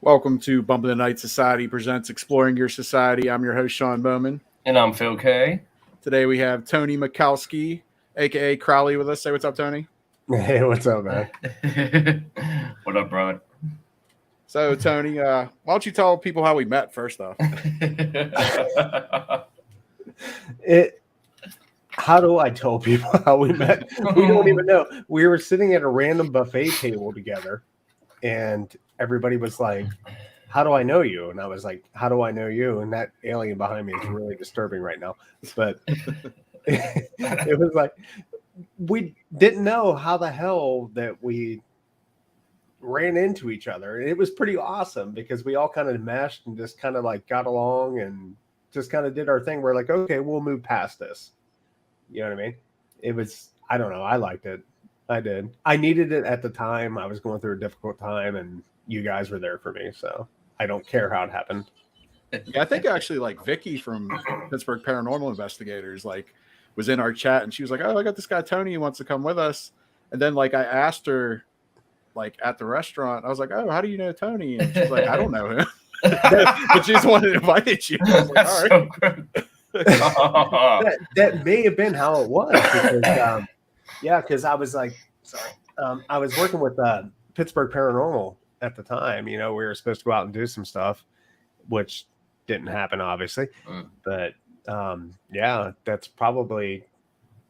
Welcome to Bump of the Night Society presents Exploring Your Society. I'm your host, Sean Bowman. And I'm Phil K. Today we have Tony Mikulski, a.k.a. Crowley, with us. Say what's up, Tony. Hey, what's up, man? What up, bro? So, Tony, why don't you tell people how we met first off? How do I tell people how we met? We don't even know. We were sitting at a random buffet table together, and everybody was like, how do I know you? And I was like, how do I know you? And that alien behind me is really disturbing right now. But it was like, we didn't know how the hell that we ran into each other. And it was pretty awesome because we all kind of meshed and just kind of like got along and just kind of did our thing. We're like, okay, we'll move past this. You know what I mean? It was, I don't know. I liked it. I did. I needed it at the time. I was going through a difficult time and you guys were there for me. So I don't care how it happened. Yeah, I think actually like Vicky from Pittsburgh Paranormal Investigators like was in our chat and she was like, oh, I got this guy Tony who wants to come with us. And then like I asked her like at the restaurant, I was like, oh, how do you know Tony? And she's like, I don't know him. But she's the one that invited you. I was like, all right. that may have been how it was because because I was like, I was working with Pittsburgh Paranormal at the time. You know, we were supposed to go out and do some stuff, which didn't happen, obviously. But that's probably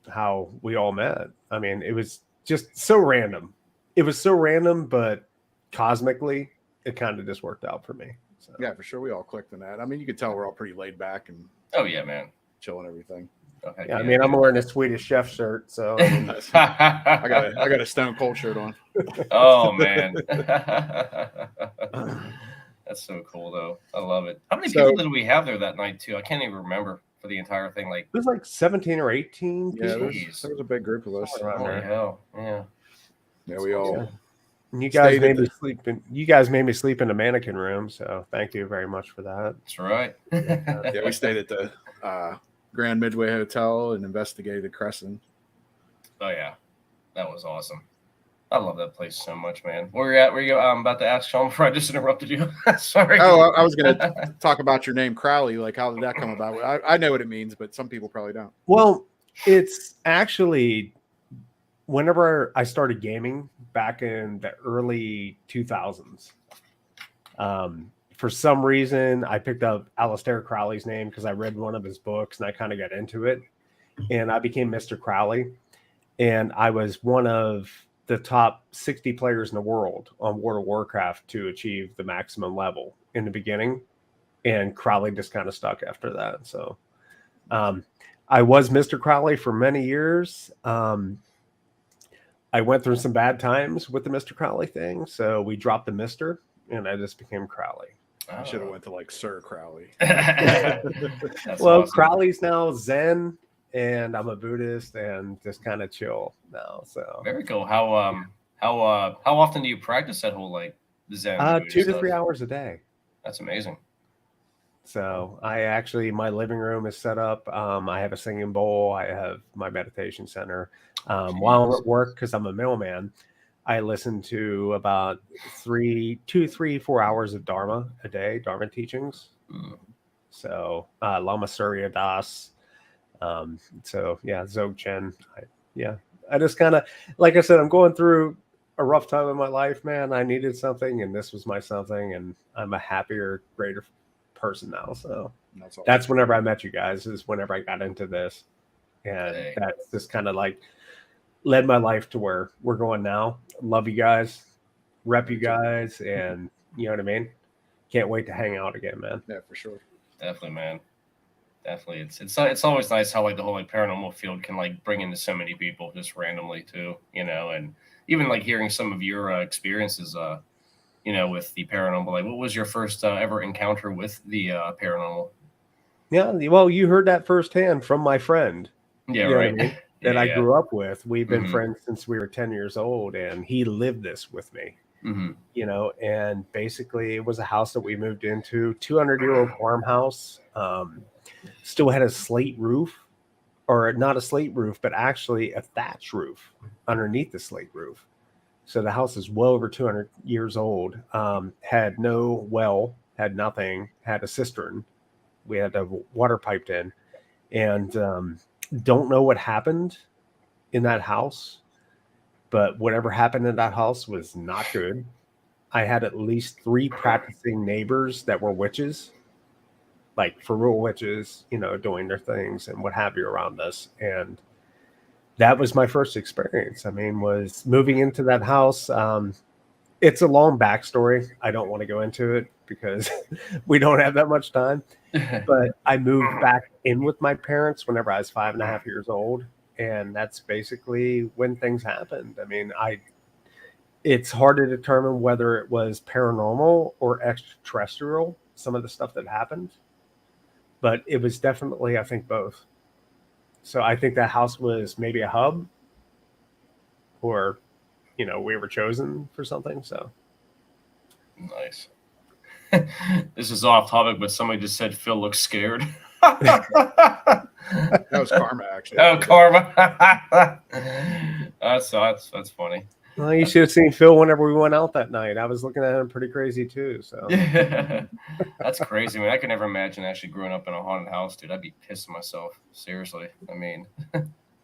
how we all met. I mean, it was just so random. It was so random, but cosmically, it kind of just worked out for me. So. Yeah, for sure. We all clicked in that. I mean, you could tell we're all pretty laid back and man, chilling everything. Okay, I mean, I'm wearing a Swedish chef shirt, so I mean, I got a Stone Cold shirt on. Oh man, that's so cool though. I love it. How many people did we have there that night too? I can't even remember for the entire thing. Like it was like 17 or 18. Yeah, there was a big group of us. Holy hell, yeah. Yeah, we all. Yeah. And you guys made me sleep in. You guys made me sleep in the mannequin room, so thank you very much for that. That's right. Yeah, we stayed at the Grand Midway Hotel and investigated Crescent. Oh yeah, that was awesome. I love that place so much, man. Where you at? Where you? I'm about to ask Sean before I just interrupted you. Sorry. Oh, I was going to talk about your name, Crowley. Like, how did that come about? I know what it means, but some people probably don't. Well, it's actually whenever I started gaming back in the early 2000s. For some reason, I picked up Aleister Crowley's name because I read one of his books and I kind of got into it. And I became Mr. Crowley. And I was one of the top 60 players in the world on World of Warcraft to achieve the maximum level in the beginning. And Crowley just kind of stuck after that. So I was Mr. Crowley for many years. I went through some bad times with the Mr. Crowley thing. So we dropped the Mr. and I just became Crowley. I should have went to like Sir Crowley. Well, awesome. Crowley's now Zen, and I'm a Buddhist, and just kind of chill now. So very cool. How often do you practice that whole like Zen? 2 to 3 hours a day. That's amazing. So my living room is set up. I have a singing bowl. I have my meditation center. While I'm at work, because I'm a mailman, I listen to about 2, 3, 4 hours of Dharma a day, Dharma teachings. So Lama Surya Das, So yeah, Dzogchen. I just kind of, like I said, I'm going through a rough time in my life, man. I needed something, and this was my something, and I'm a happier, greater person now. So That's all. that's whenever I met you guys, is whenever I got into this, and Hey. that's just kind of like led my life to where we're going now. Love you guys, rep you guys, and you know what I mean. Can't wait to hang out again, man. Yeah, for sure. Definitely, man. Definitely, it's always nice how like the whole like paranormal field can like bring into so many people just randomly too, you know, and even like hearing some of your experiences, you know, with the paranormal. Like, what was your first ever encounter with the paranormal? Yeah, well, you heard that firsthand from my friend. Yeah, You know what I right. mean? That I grew up with. We've been Mhm. friends since we were 10 years old, and he lived this with me. Hmm. You know, and basically it was a house that we moved into, 200-year-old farmhouse. Still had a slate roof, or not a slate roof, but actually a thatch roof underneath the slate roof. So the house is well over 200 years old. Had no well, had nothing, had a cistern. We had a water piped in, and don't know what happened in that house, but whatever happened in that house was not good. I had at least 3 practicing neighbors that were witches, like for real witches, you know, doing their things and what have you around us. And that was my first experience. I mean, was moving into that house. It's a long backstory. I don't want to go into it because we don't have that much time. But I moved back in with my parents whenever I was 5.5 years old. And that's basically when things happened. I mean, it's hard to determine whether it was paranormal or extraterrestrial, some of the stuff that happened, but it was definitely, I think, both. So I think that house was maybe a hub, or, you know, we were chosen for something. So Nice. This is off topic, but somebody just said Phil looks scared. That was karma, actually. Oh, karma. That's funny. well, you should have seen Phil whenever we went out that night. I was looking at him pretty crazy too. So That's crazy. I mean, I could never imagine actually growing up in a haunted house, dude. I'd be pissing myself. Seriously. I mean,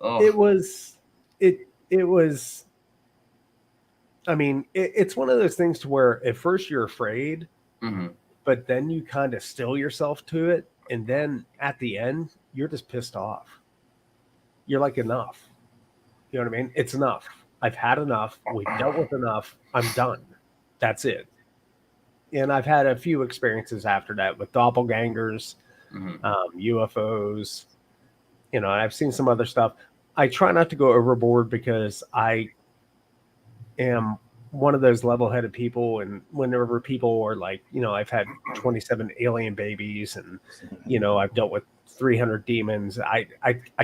oh, it was. I mean, it's one of those things to where at first you're afraid, mhm. but then you kind of still yourself to it, and then at the end you're just pissed off. You're like, enough. You know what I mean? It's enough. I've had enough. We've dealt with enough. I'm done. That's it. And I've had a few experiences after that with doppelgangers, Mhm. UFOs. You know, I've seen some other stuff. I try not to go overboard because I am one of those level-headed people, and whenever people are like, you know, I've had 27 alien babies, and you know, I've dealt with 300 demons. I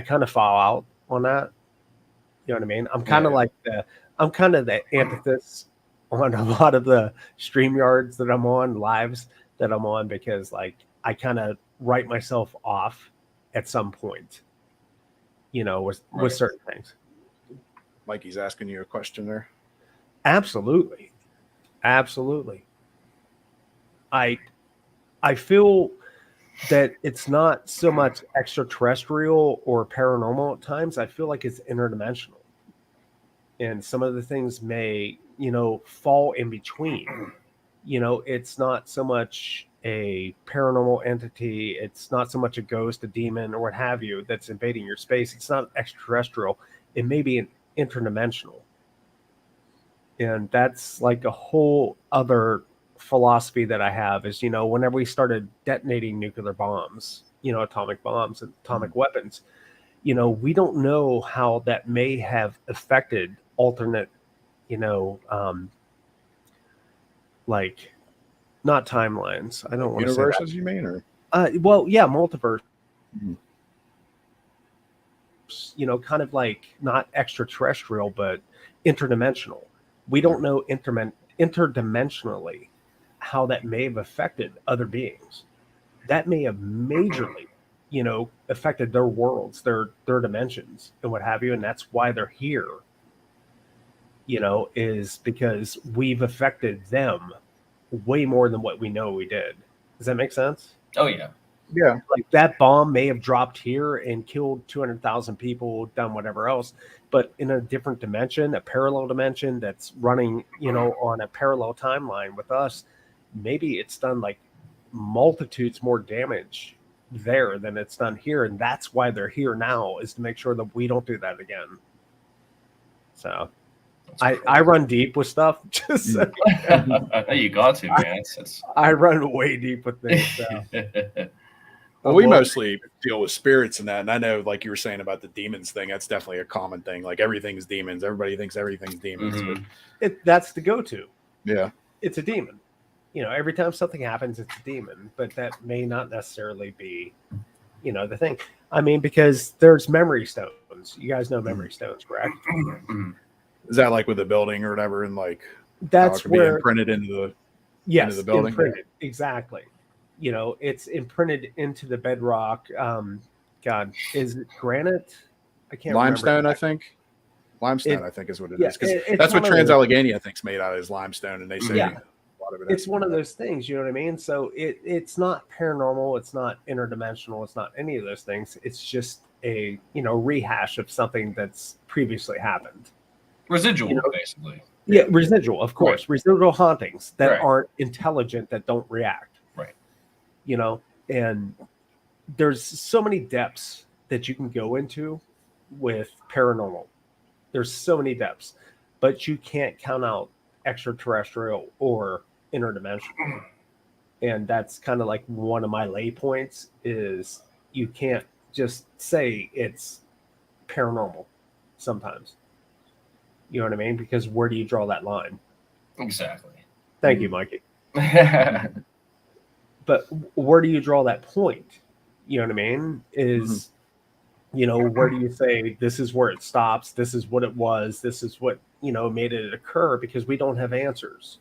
kind of fall out on that. You know what I mean? I'm kind of Yeah. like I'm kind of the antithesis on a lot of the stream yards that I'm on, lives that I'm on, because like I kind of write myself off at some point, you know, with Right. certain things. Mikey's asking you a question there. Absolutely. Absolutely. I feel that it's not so much extraterrestrial or paranormal at times. I feel like it's interdimensional. And some of the things may, you know, fall in between. You know, it's not so much a paranormal entity, it's not so much a ghost, a demon, or what have you that's invading your space. It's not extraterrestrial. It may be an interdimensional. And that's like a whole other philosophy that I have is, you know, whenever we started detonating nuclear bombs, you know, atomic bombs and atomic weapons, you know, we don't know how that may have affected alternate, you know, like not timelines. I don't want to say that. Universes, you mean, or Well, yeah, multiverse. Mhm. You know, kind of like not extraterrestrial, but interdimensional. We don't know interdimensionally how that may have affected other beings. That may have majorly, you know, affected their worlds, their dimensions, and what have you. And that's why they're here. You know, is because we've affected them way more than what we know we did. Does that make sense? Oh yeah. Yeah. Like that bomb may have dropped here and killed 200,000 people, done whatever else, but in a different dimension, a parallel dimension that's running, on a parallel timeline with us, maybe it's done like multitudes more damage there than it's done here. And that's why they're here now, is to make sure that we don't do that again. So I run deep with stuff. Just so you got to, man. I run way deep with things. So. Well, we mostly deal with spirits and that. And I know, like you were saying about the demons thing, that's definitely a common thing. Like everything's demons. Everybody thinks everything's demons. Mm-hmm. But that's the go-to. Yeah. It's a demon. Every time something happens, it's a demon. But that may not necessarily be, the thing. I mean, because there's memory stones. You guys know memory stones, correct? Is that like with the building or whatever? And like that's where be imprinted into the building. Imprinted, exactly. It's imprinted into the bedrock. God, is it granite? I can't limestone, remember. I think. Limestone, I think, is what it is. Because it's that's what Trans-Allegheny, I think, is made out of, is limestone. And they say a lot of it. It's one of those things, you know what I mean? So it's not paranormal. It's not interdimensional. It's not any of those things. It's just a, rehash of something that's previously happened. Residual, basically. Yeah, residual, of course. Right. Residual hauntings that aren't intelligent, that don't react. Right. And there's so many depths that you can go into with paranormal. There's so many depths, but you can't count out extraterrestrial or interdimensional. And that's kind of like one of my lay points, is you can't just say it's paranormal sometimes. You know what I mean? Because where do you draw that line? Exactly. Thank you, Mikey. But where do you draw that point? You know what I mean? Is, where do you say this is where it stops? This is what it was. This is what, made it occur, because we don't have answers.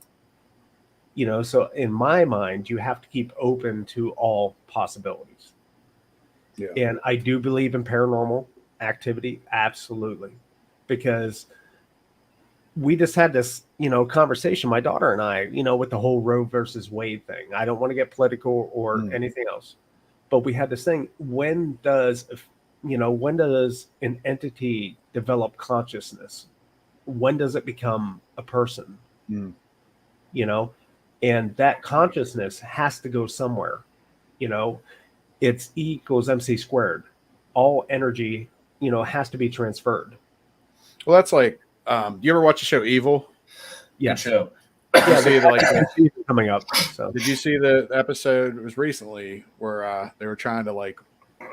So in my mind, you have to keep open to all possibilities. Yeah. And I do believe in paranormal activity. Absolutely. Because we just had this, conversation, my daughter and I, with the whole Roe versus Wade thing. I don't want to get political or anything else, but we had this thing. When does an entity develop consciousness? When does it become a person? And that consciousness has to go somewhere. It's E equals MC squared. All energy, has to be transferred. Well, that's like, do you ever watch the show Evil? Yeah. Show. Yeah, see the season coming up. So did you see the episode? It was recently where they were trying to like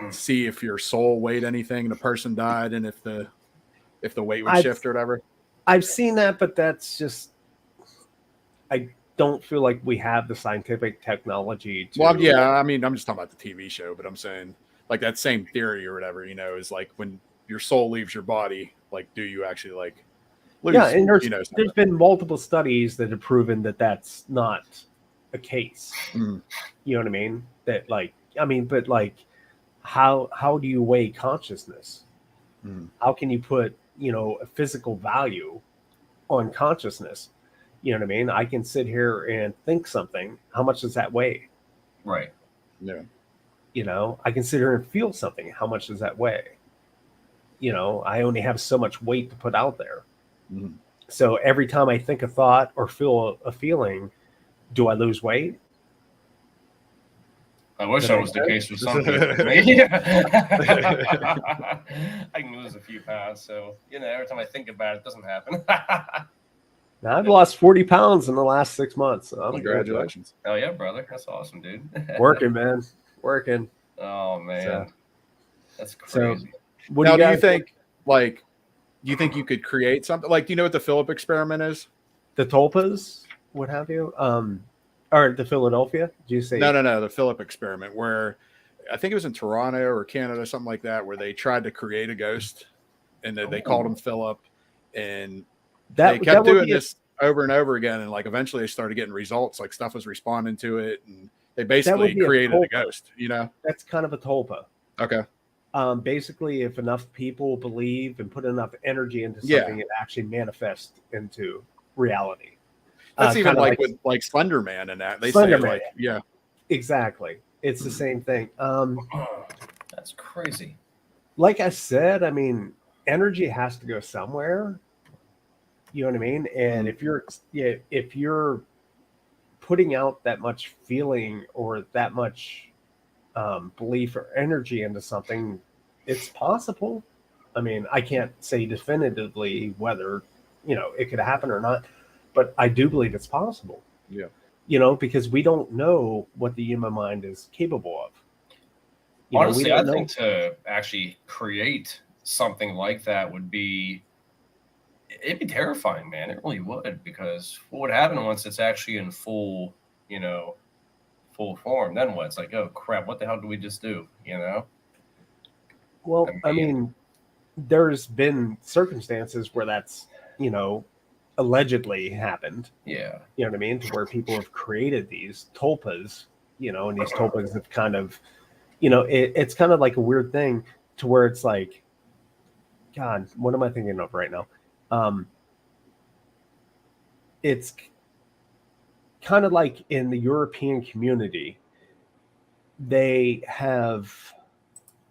see if your soul weighed anything and the person died, and if the weight would shift or whatever. I've seen that, but that's just, I don't feel like we have the scientific technology to. Well, yeah, I mean, I'm just talking about the TV show, but I'm saying like that same theory or whatever, is like when your soul leaves your body, like, do you actually like lose? Yeah, and there's been multiple studies that have proven that that's not a case. You know what I mean? That but how do you weigh consciousness? How can you put, a physical value on consciousness? You know what I mean? I can sit here and think something. How much does that weigh? Right. Yeah. I can sit here and feel something. How much does that weigh? I only have so much weight to put out there. So every time I think a thought or feel a feeling, do I lose weight? I wish that was the case for some people. I can lose a few pounds, so every time I think about it, it doesn't happen. Now, I've lost 40 pounds in the last 6 months. So congratulations! Oh yeah, brother, that's awesome, dude. Working, man, working. Oh man, so, that's crazy. So, now, do you think you think you could create something? Like, do you know what the Philip experiment is? The tulpas, what have you? Or the Philadelphia? Did you say? No, the Philip experiment, where I think it was in Toronto or Canada, something like that, where they tried to create a ghost, and they called him Philip, and they kept doing this over and over again, and like eventually they started getting results, like stuff was responding to it, and they basically created a ghost. That's kind of a tulpa. Okay. Basically, if enough people believe and put enough energy into something, it actually manifests into reality. That's even with Slender Man and that. They say exactly. It's the same thing. That's crazy. Like I said, I mean, energy has to go somewhere. You know what I mean? And if you're putting out that much feeling or that much belief or energy into something, it's possible. I mean, I can't say definitively whether it could happen or not, but I do believe it's possible. Yeah. Because we don't know what the human mind is capable of. Honestly, I think to actually create something like that it'd be terrifying, man. It really would, because what would happen once it's actually in full form? Then what? It's like, oh crap, what the hell did we just do? Well, I mean, there's been circumstances where that's, allegedly happened. Yeah. You know what I mean? To where people have created these tulpas, and these tulpas have kind of, it's kind of like a weird thing to where it's like, God, what am I thinking of right now? It's kind of like in the European community, they have,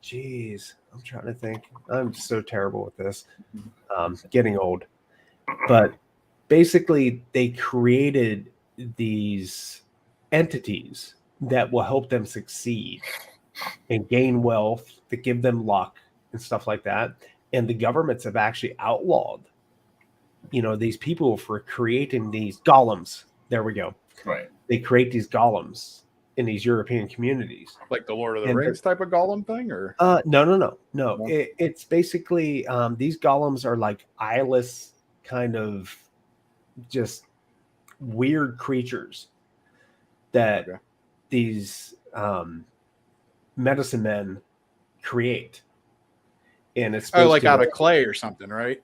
geez, I'm trying to think. I'm so terrible with this. Getting old. But basically, they created these entities that will help them succeed and gain wealth, to give them luck and stuff like that. And the governments have actually outlawed, these people for creating these golems. There we go. Right. They create these golems in these European communities, like the Lord of the Rings type of golem thing, or no. It's basically these golems are like eyeless, kind of just weird creatures that these medicine men create, and it's like out of clay or something, right?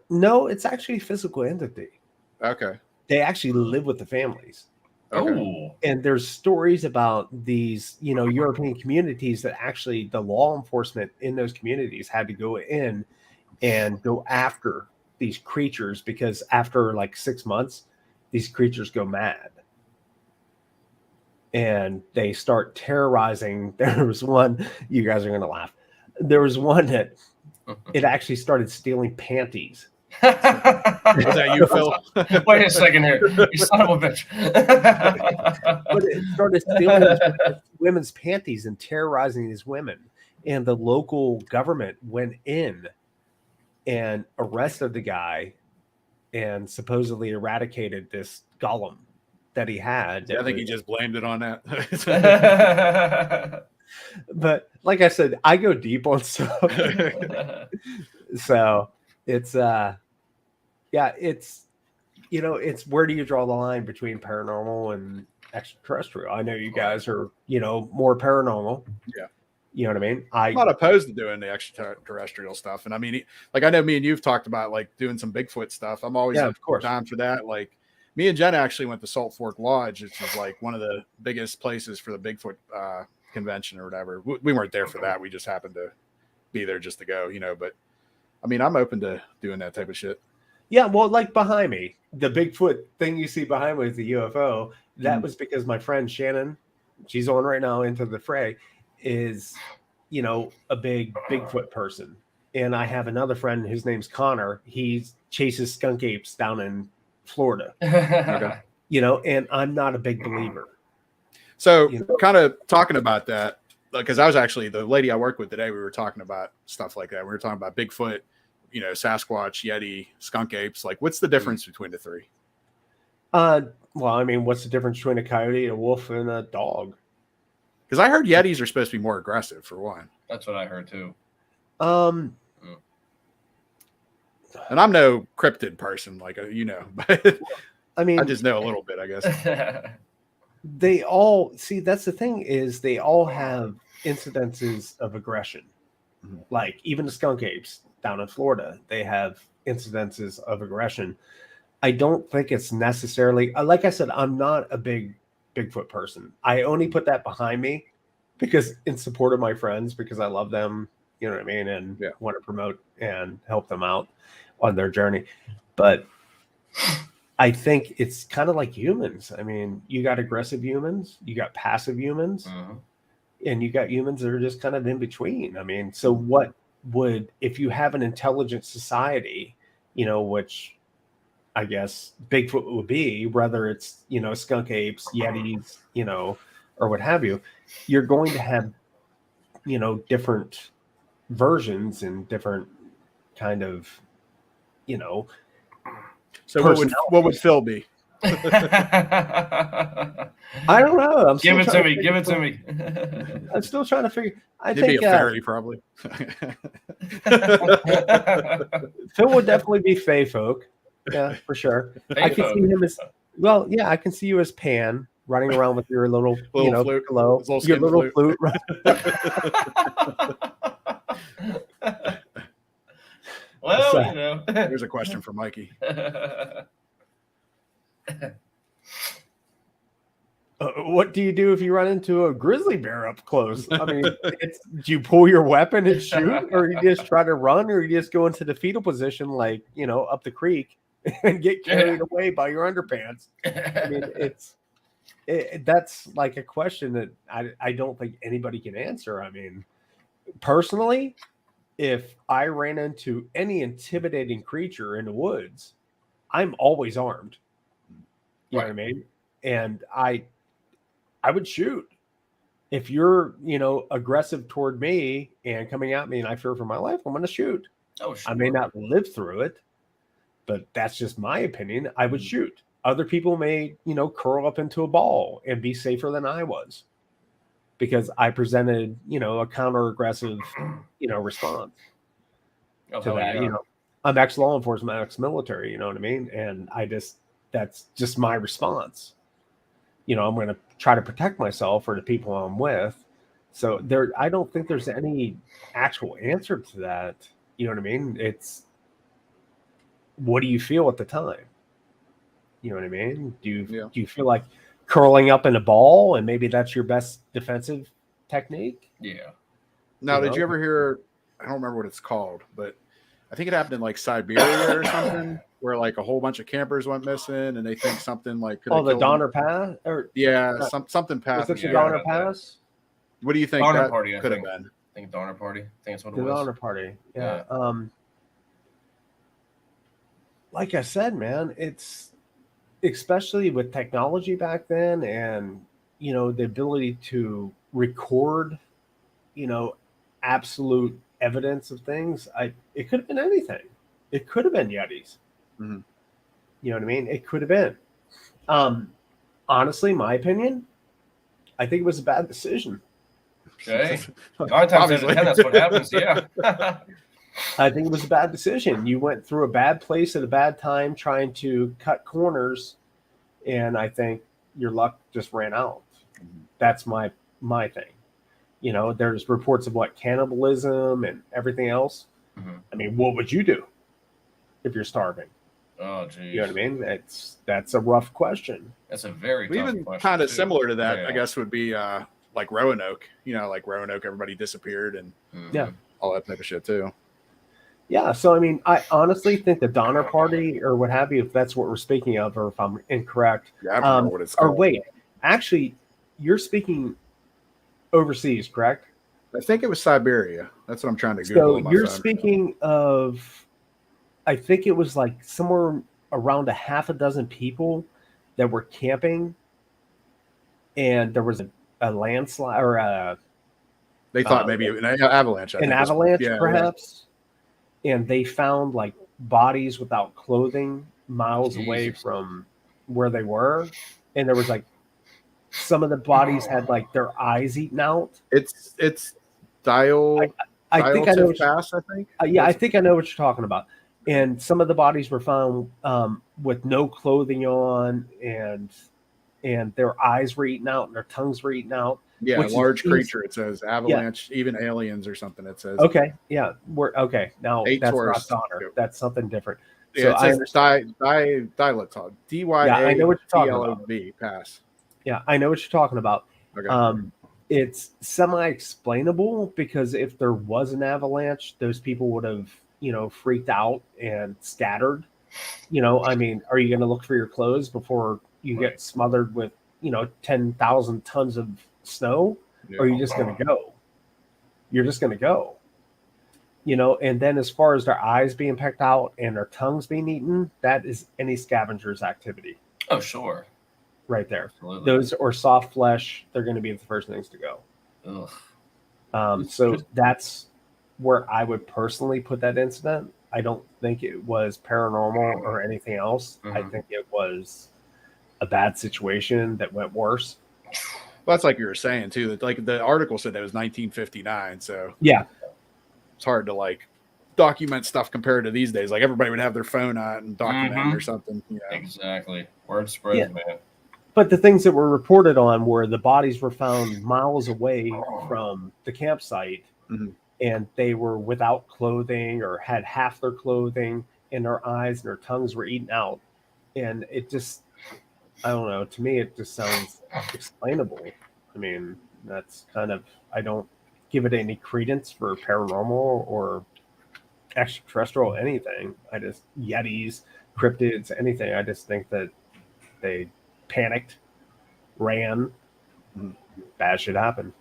No, it's actually a physical entity. Okay. They actually live with the families. Okay. And there's stories about these, European communities that actually the law enforcement in those communities had to go in and go after these creatures, because after like 6 months, these creatures go mad and they start terrorizing. There was one, you guys are going to laugh. There was one that it actually started stealing panties. Was that you, Phil? Wait a second here, you son of a bitch. But it started stealing women's panties and terrorizing these women. And the local government went in and arrested the guy and supposedly eradicated this golem that he had. I think he just blamed it on that. But like I said, I go deep on stuff. So it's it's where do you draw the line between paranormal and extraterrestrial? I know you guys are more paranormal. Yeah, you know what I mean. I'm not opposed to doing the extraterrestrial stuff, and I mean, like, I know me and you've talked about like doing some Bigfoot stuff. I'm always of course down for that. Like, me and Jen actually went to Salt Fork Lodge, which is like one of the biggest places for the Bigfoot convention or whatever. We weren't there for that. We just happened to be there just to go, but I mean, I'm open to doing that type of shit. Yeah, well, like behind me, the Bigfoot thing you see behind me is the UFO. That was because my friend Shannon, she's on right now into the fray, is, a big Bigfoot person. And I have another friend whose name's Connor. He chases skunk apes down in Florida. Okay. And I'm not a big believer. So kind of talking about that, because I was actually the lady I worked with today, we were talking about stuff like that. We were talking about Bigfoot, Sasquatch, Yeti, skunk apes. Like, what's the difference between the three? Well, I mean, what's the difference between a coyote, a wolf, and a dog? Because I heard Yetis are supposed to be more aggressive, for one. That's what I heard too. And I'm no cryptid person, like, but I mean, I just know a little bit, I guess. They all that's the thing, is they all have incidences of aggression. Like even the skunk apes down in Florida, they have incidences of aggression. I don't think it's necessarily, like I said, I'm not a big Bigfoot person. I only put that behind me because in support of my friends, because I love them, you know what I mean, and want to promote and help them out on their journey. But I think it's kind of like humans. I mean, you got aggressive humans, you got passive humans, and you got humans that are just kind of in between. I mean, so what would, if you have an intelligent society, you know, which I guess Bigfoot would be, whether it's, you know, skunk apes, yetis, you know, or what have you, you're going to have, you know, different versions and different kind of, you know. So what would Phil be? I don't know. Give it to me. Give it to me. I'm still trying to figure. He'd be a fairy, probably. Phil would definitely be Fey folk. Yeah, for sure. I can see him as well. Yeah, I can see you as Pan running around with your little you know, flute, hello, your little flute. Well, So, you know. Here's a question for Mikey. What do you do if you run into a grizzly bear up close? I mean, do you pull your weapon and shoot, or you just try to run, or you just go into the fetal position, like, you know, up the creek and get carried away by your underpants? I mean, that's like a question that I don't think anybody can answer. I mean, personally, if I ran into any intimidating creature in the woods, I'm always armed. You know what I mean? And I would shoot. If you're, you know, aggressive toward me and coming at me and I fear for my life, I'm going to shoot. Oh, sure. I may not live through it, but that's just my opinion. I would shoot. Other people may, you know, curl up into a ball and be safer than I was because I presented, you know, a counter-aggressive, you know, response to that. Yeah. You know, I'm ex-law enforcement, ex-military, you know what I mean? And that's just my response. You know, I'm going to try to protect myself or the people I'm with. So I don't think there's any actual answer to that. You know what I mean? It's, what do you feel at the time? You know what I mean? Do you feel like curling up in a ball and maybe that's your best defensive technique? Yeah. Now, did you ever hear, I don't remember what it's called, but I think it happened in like Siberia or something, where like a whole bunch of campers went missing and they think something like the Donner Pass? Or something passed. Was it the Donner Pass? What do you think Donner that Party, could have been? I think Donner Party. I think that's what it was. The Donner Party. Yeah. Like I said, man, it's especially with technology back then and, you know, the ability to record, you know, absolute evidence of things. It could have been anything. It could have been Yetis. Mm-hmm. You know what I mean? It could have been. Honestly, my opinion, I think it was a bad decision. Okay. 9 times out of 10, that's what happens. Yeah. I think it was a bad decision. You went through a bad place at a bad time trying to cut corners, and I think your luck just ran out. That's my thing. You know, there's reports of cannibalism and everything else. Mm-hmm. I mean, what would you do if you're starving? Oh, geez. You know what I mean? That's a rough question. That's a very tough even question. Kind of similar to that, I guess, would be like Roanoke. You know, like Roanoke, everybody disappeared and all that type of shit too. Yeah, so I mean, I honestly think the Donner Party or what have you, if that's what we're speaking of, or if I'm incorrect. Yeah, I don't know what it's called. Or wait, actually, you're speaking overseas, correct? I think it was Siberia. That's what I'm trying to Google. So you're speaking of, I think it was like somewhere around a half a dozen people that were camping, and there was a landslide or a. They thought maybe an avalanche. Avalanche, perhaps. And they found like bodies without clothing miles away from where they were. And there was like some of the bodies had like their eyes eaten out. It's dial. I think I know what pass, I think. I think I know what you're talking about. And some of the bodies were found with no clothing on, and their eyes were eaten out and their tongues were eaten out. Yeah, large creature. It says avalanche, even aliens or something. It says. Okay, yeah, we're okay. Now that's not Donner. That's something different. Yeah, so it says dilaton. DYA. Yeah, I know what you're talking about. Pass. Yeah, I know what you're talking about. Okay. It's semi-explainable because if there was an avalanche, those people would have, you know, freaked out and scattered. You know, I mean, are you going to look for your clothes before you get smothered with, 10,000 tons of snow? Yeah. Or are you just going to go? You're just going to go. And then as far as their eyes being pecked out and their tongues being eaten, that is any scavenger's activity Oh, sure. right there. Absolutely. Those or soft flesh, they're going to be the first things to go. Ugh. So that's where I would personally put that incident. I don't think it was paranormal or anything else. I think it was a bad situation that went worse. Well, that's like you were saying too. That like the article said that was 1959, so yeah, it's hard to like document stuff compared to these days. Like everybody would have their phone out and document or something. Exactly. Word spreads, man. But the things that were reported on were the bodies were found miles away from the campsite, and they were without clothing or had half their clothing, and their eyes and their tongues were eaten out. And it just, I don't know, to me, it just sounds explainable. I mean, that's kind of, I don't give it any credence for paranormal or extraterrestrial anything. I just, Yetis, cryptids, anything. I just think that they panicked, ran, bad shit happened.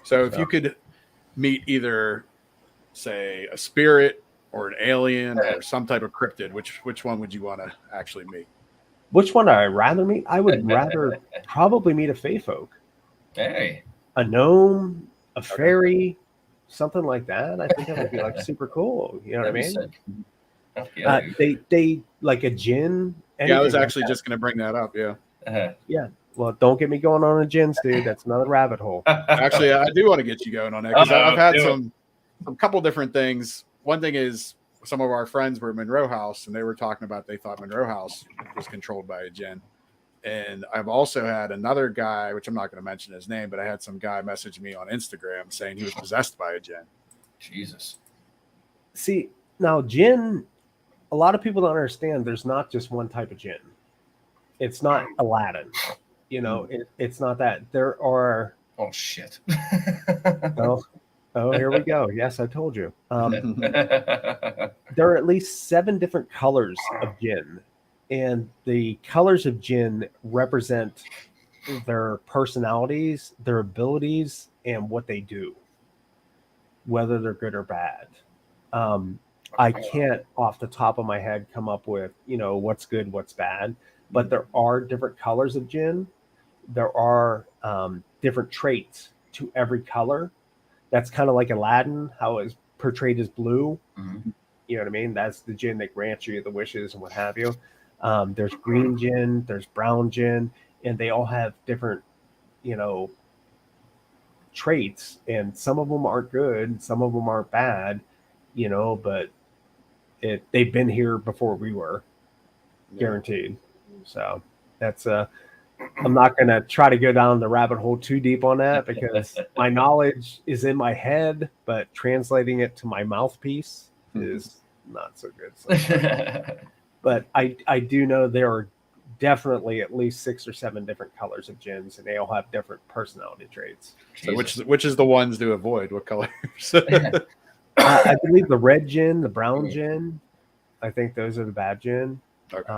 So if you could meet either, say, a spirit or an alien or some type of cryptid, which one would you want to actually meet? Which one would I rather meet? I would rather probably meet a fae folk. Hey. A gnome, a fairy, something like that. I think that would be like super cool. You know what I mean? They like a djinn. Yeah, I was actually just going to bring that up. Yeah. Yeah. Well, don't get me going on a djinns, dude. That's another rabbit hole. Actually, I do want to get you going on that because I've had a couple different things. One thing is some of our friends were in Monroe House and they were talking about they thought Monroe House was controlled by a djinn. And I've also had another guy, which I'm not going to mention his name, but I had some guy message me on Instagram saying he was possessed by a djinn. Jesus. See, now djinn, a lot of people don't understand there's not just one type of djinn. It's not Aladdin. It's not that. There are... Oh, shit. Oh, here we go. Yes, I told you. There are at least 7 different colors of jinn. And the colors of jinn represent their personalities, their abilities, and what they do, whether they're good or bad. I can't, off the top of my head, come up with, what's good, what's bad. But there are different colors of jinn. There are different traits to every color. That's kind of like Aladdin, how it's portrayed as blue. You know what I mean? That's the jinn that grants you the wishes and what have you. There's green jinn, there's brown jinn, and they all have different, traits. And some of them aren't good, some of them aren't bad, but they've been here before we were, guaranteed. So that's I'm not going to try to go down the rabbit hole too deep on that because my knowledge is in my head, but translating it to my mouthpiece is not so good. But I do know there are definitely at least 6 or 7 different colors of jinns, and they all have different personality traits. So which is the ones to avoid? What colors? I believe the red jinn, the brown jinn. I think those are the bad jinn. Okay.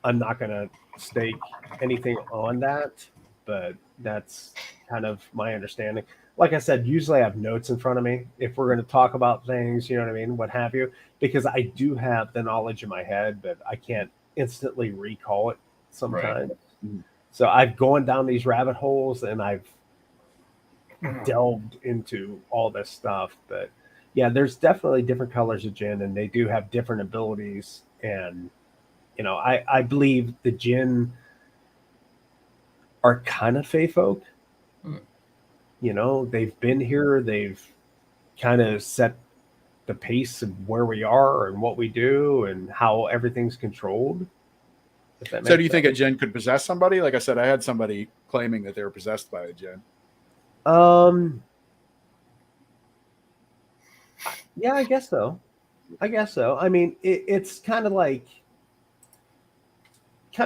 I'm not going to stake anything on that, but that's kind of my understanding. Like I said, usually I have notes in front of me if we're going to talk about things, you know what I mean, what have you, because I do have the knowledge in my head, but I can't instantly recall it sometimes. Right. So I've gone down these rabbit holes and I've delved into all this stuff. But yeah, there's definitely different colors of jinn, and they do have different abilities. And I believe the jinn are kind of fae folk. They've been here. They've kind of set the pace of where we are and what we do and how everything's controlled. So do you think a jinn could possess somebody? Like I said, I had somebody claiming that they were possessed by a jinn. Yeah, I guess so. I mean, it's kind of like,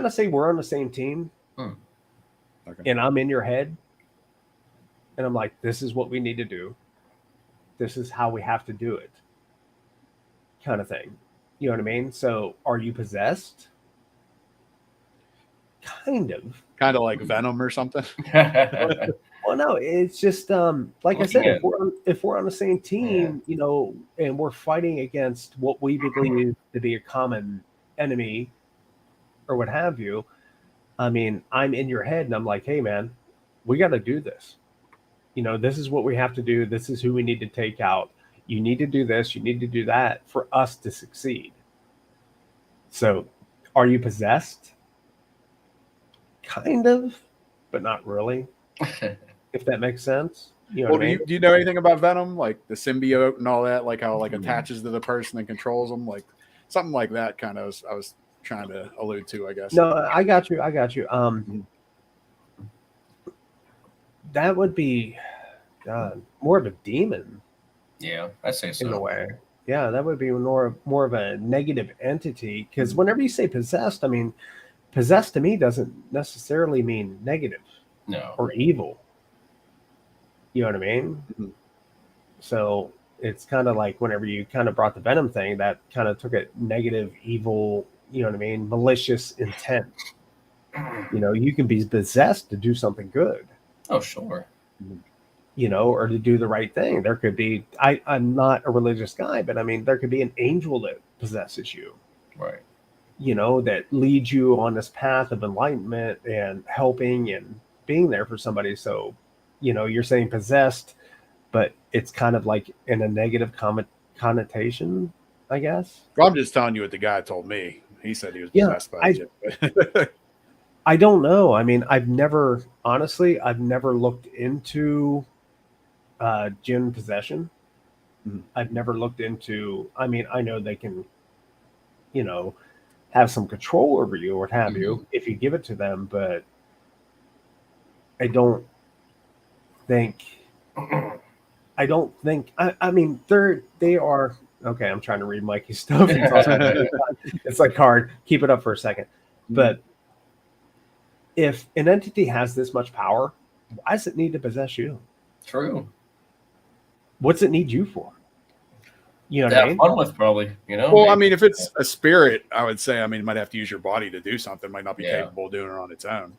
say we're on the same team. Okay. And I'm in your head. And I'm like, this is what we need to do. This is how we have to do it. kind of thing. You know what I mean? So are you possessed? Kind of. Kind of like Venom or something. Well, no, it's just like I said, if we're on the same team, you know, and we're fighting against what we believe to be a common enemy or what have you, I mean, I'm in your head and I'm like, hey man, we got to do this. You know, this is what we have to do. This is who we need to take out. You need to do this. You need to do that for us to succeed. So are you possessed? Kind of, but not really. If that makes sense. You know Well, what I mean? do you know anything about Venom, like the symbiote and all that, like how like attaches to the person and controls them, like something like that? Kind of, I was trying to allude to, I guess. No, I got you. That would be more of a demon. Yeah, I say so. In a way. Yeah, that would be more of a negative entity. Because whenever you say possessed, I mean, possessed to me doesn't necessarily mean negative. No. Or evil. You know what I mean? Mm-hmm. So it's kind of like whenever you kind of brought the Venom thing, that kind of took it negative, evil, you know what I mean? Malicious intent. You know, you can be possessed to do something good. Oh, sure. You know, or to do the right thing. There could be, I'm not a religious guy, but I mean, there could be an angel that possesses you. Right. You know, that leads you on this path of enlightenment and helping and being there for somebody. So, you know, you're saying possessed, but it's kind of like in a negative connotation, I guess. Well, I'm just telling you what the guy told me. He said he was possessed by it. I don't know. I mean, I've never looked into jinn possession. Mm-hmm. I've never looked into, I mean, I know they can, you know, have some control over you or what have you if you give it to them, but I don't think I mean they are okay. I'm trying to read Mikey's stuff. It's like hard. Keep it up for a second. But if an entity has this much power, why does it need to possess you? True. What's it need you for? You know what I mean? Fun with probably, you know. Well, maybe. I mean, if it's a spirit, I would say, I mean, it might have to use your body to do something. It might not be capable of doing it on its own.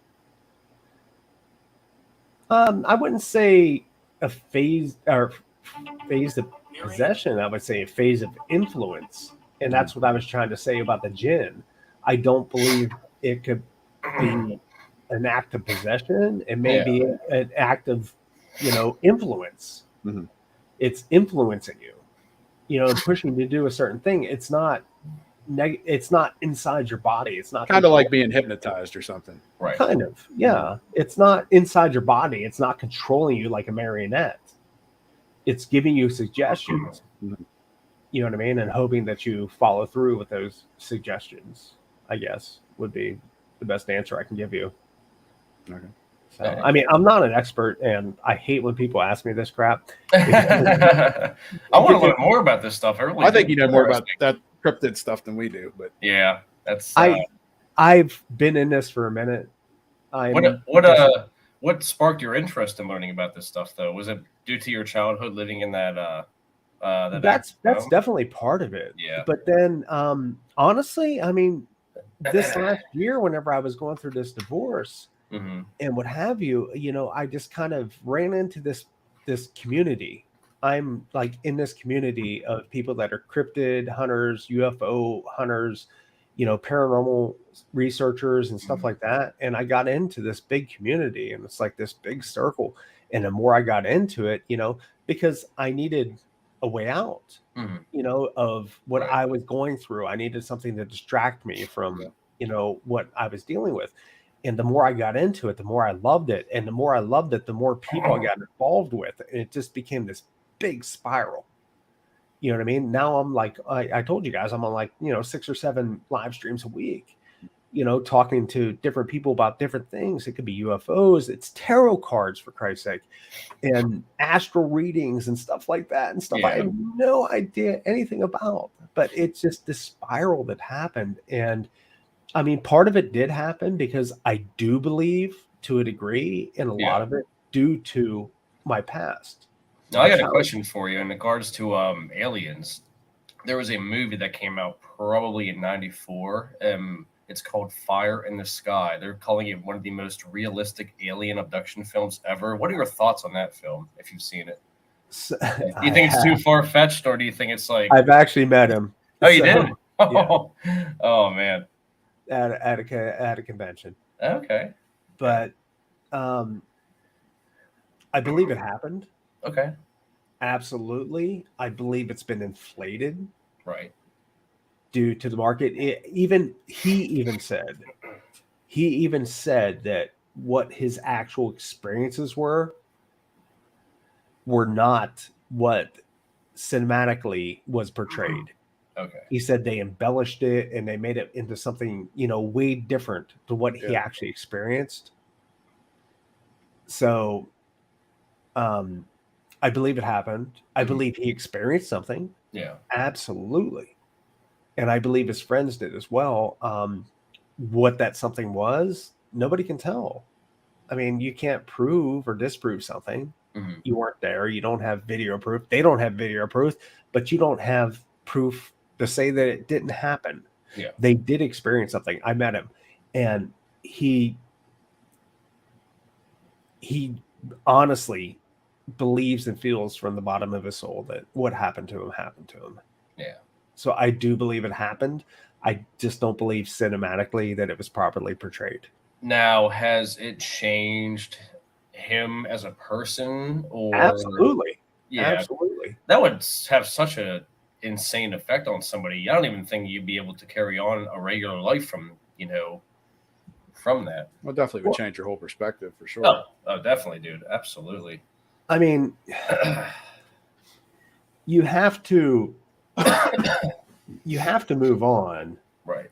I wouldn't say a phase of possession. I would say a phase of influence, and that's what I was trying to say about the jinn. I don't believe it could be an act of possession. It may be an act of, you know, influence. Mm-hmm. It's influencing you, you know, pushing you to do a certain thing. It's not it's not inside your body. It's not kind of like being hypnotized or something. Right. Kind of. Yeah. It's not inside your body. It's not controlling you like a marionette. It's giving you suggestions. Mm-hmm. You know what I mean? And hoping that you follow through with those suggestions, I guess, would be the best answer I can give you. Okay. So, I mean, I'm not an expert, and I hate when people ask me this crap. I want to learn more about this stuff. I think you know more about that cryptid stuff than we do, but yeah, that's. I've been in this for a minute. What sparked your interest in learning about this stuff, though? Was it due to your childhood living in that? That's definitely part of it. Yeah. But then, honestly, I mean, this last year, whenever I was going through this divorce and what have you, you know, I just kind of ran into this community. I'm like in this community of people that are cryptid hunters, UFO hunters, you know, paranormal researchers and stuff like that. And I got into this big community, and it's like this big circle. And the more I got into it, you know, because I needed a way out, you know, of what I was going through. I needed something to distract me from, you know, what I was dealing with. And the more I got into it, the more I loved it. And the more I loved it, the more people I got involved with. And it just became this big spiral. You know what I mean? Now I'm like, I told you guys, I'm on like, you know, 6 or 7 live streams a week, you know, talking to different people about different things. It could be UFOs, it's tarot cards, for Christ's sake, and astral readings and stuff like that and stuff I had no idea anything about. But it's just this spiral that happened. And I mean, part of it did happen because I do believe to a degree, and a lot of it due to my past. Now, I got a question for you in regards to aliens. there was a movie that came out probably in '94. It's called Fire in the Sky. They're calling it one of the most realistic alien abduction films ever. What are your thoughts on that film, if you've seen it? So, Do you think it's too far-fetched, or do you think it's like... I've actually met him. Oh, you did? Yeah. Oh, man. At a convention. Okay. But I believe it happened. Okay. Absolutely. I believe it's been inflated. Right. Due to the market. He even said that what his actual experiences were not what cinematically was portrayed. Okay. He said they embellished it and they made it into something, way different to what he actually experienced. So I believe it happened. I believe he experienced something. Yeah. Absolutely. And I believe his friends did as well. What that something was, nobody can tell. I mean, you can't prove or disprove something. Mm-hmm. You weren't there. You don't have video proof. They don't have video proof, but you don't have proof to say that it didn't happen. Yeah. They did experience something. I met him, and he honestly believes and feels from the bottom of his soul that what happened to him happened to him. Yeah. So I do believe it happened. I just don't believe cinematically that it was properly portrayed. Now, has it changed him as a person? Or Absolutely. Yeah, Absolutely. that would have such a insane effect on somebody. I don't even think you'd be able to carry on a regular life from that. Well, definitely would change your whole perspective for sure. Oh, definitely, dude. Absolutely. I mean, you have to move on. Right.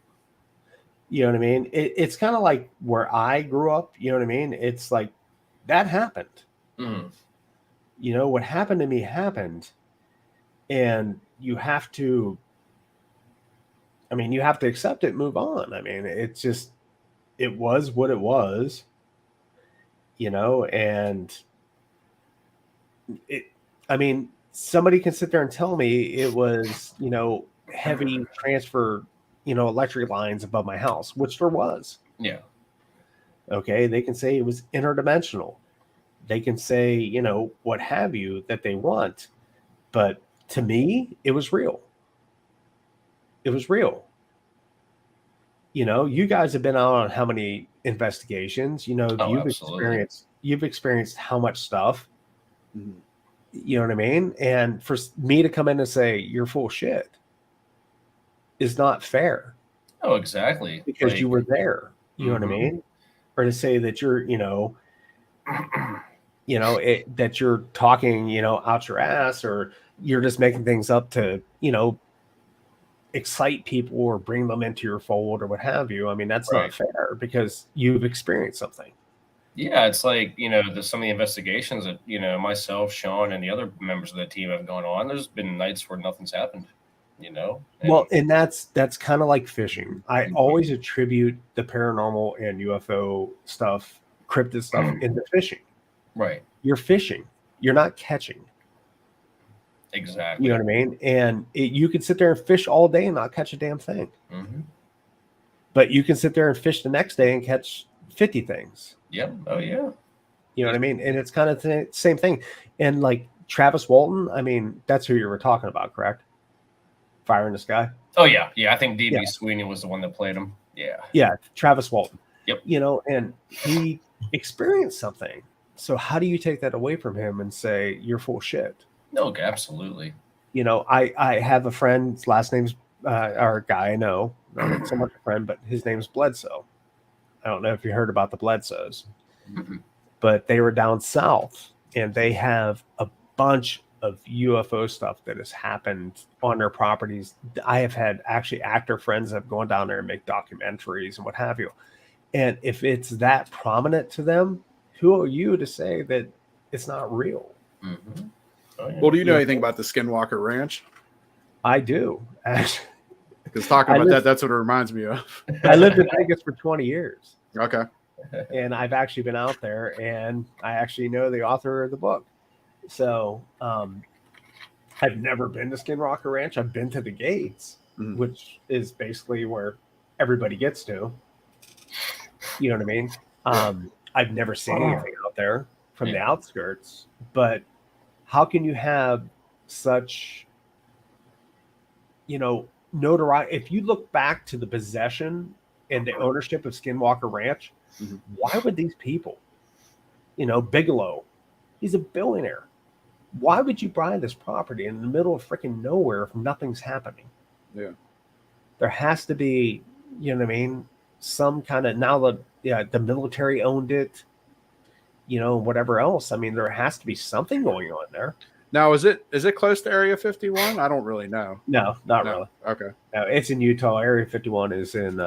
You know what I mean? It's kind of like where I grew up. You know what I mean? It's like that happened. Mm. What happened to me happened. And you have to accept it, move on. I mean, it's just, it was what it was, and somebody can sit there and tell me it was, heavy transfer, electric lines above my house, which there was. Yeah. Okay. They can say it was interdimensional. They can say, what have you that they want. But to me, it was real. It was real. You guys have been out on how many investigations, you've experienced how much stuff, you know what I mean? And for me to come in and say you're full of shit is not fair. Oh, exactly. Because you were there, you know what I mean? Or to say that you're, that you're talking, out your ass, or you're just making things up to, excite people or bring them into your fold or what have you. I mean, that's not fair because you've experienced something. Yeah, it's like, some of the investigations that, myself, Sean, and the other members of the team have gone on. There's been nights where nothing's happened, Well, and that's kind of like fishing. I always attribute the paranormal and UFO stuff, cryptid stuff into fishing. Right. You're fishing. You're not catching. Exactly. You know what I mean? And you could sit there and fish all day and not catch a damn thing. Mm-hmm. But you can sit there and fish the next day and catch 50 things. Yep. Oh, yeah. You know what I mean? And it's kind of the same thing. And like Travis Walton, I mean, that's who you were talking about, correct? Fire in the Sky? Oh, yeah. Yeah, I think D.B. Sweeney was the one that played him. Yeah. Yeah, Travis Walton. Yep. And he experienced something. So how do you take that away from him and say you're full of shit? No, absolutely. I have a friend, his last name's or a guy I know, not so much a friend, but his name's Bledsoe. I don't know if you heard about the Bledsoes, but they were down south and they have a bunch of UFO stuff that has happened on their properties. I have had actually actor friends that have gone down there and make documentaries and what have you. And if it's that prominent to them, who are you to say that it's not real? Mm-hmm. Oh, yeah. Well, do you know anything about the Skinwalker Ranch? I do, actually. Because talking about that's what it reminds me of. I lived in Vegas for 20 years. Okay. And I've actually been out there, and I actually know the author of the book. So I've never been to Skinwalker Ranch. I've been to the gates, which is basically where everybody gets to. You know what I mean? I've never seen anything out there from the outskirts, but how can you have such, notoriety? If you look back to the possession and the ownership of Skinwalker Ranch, why would these people, Bigelow, he's a billionaire. Why would you buy this property in the middle of freaking nowhere if nothing's happening? Yeah. There has to be, some kind of, now that the military owned it, whatever else. I mean, there has to be something going on there. Now, is it close to Area 51? I don't really know. No, not really. Okay. No, it's in Utah. Area 51 is in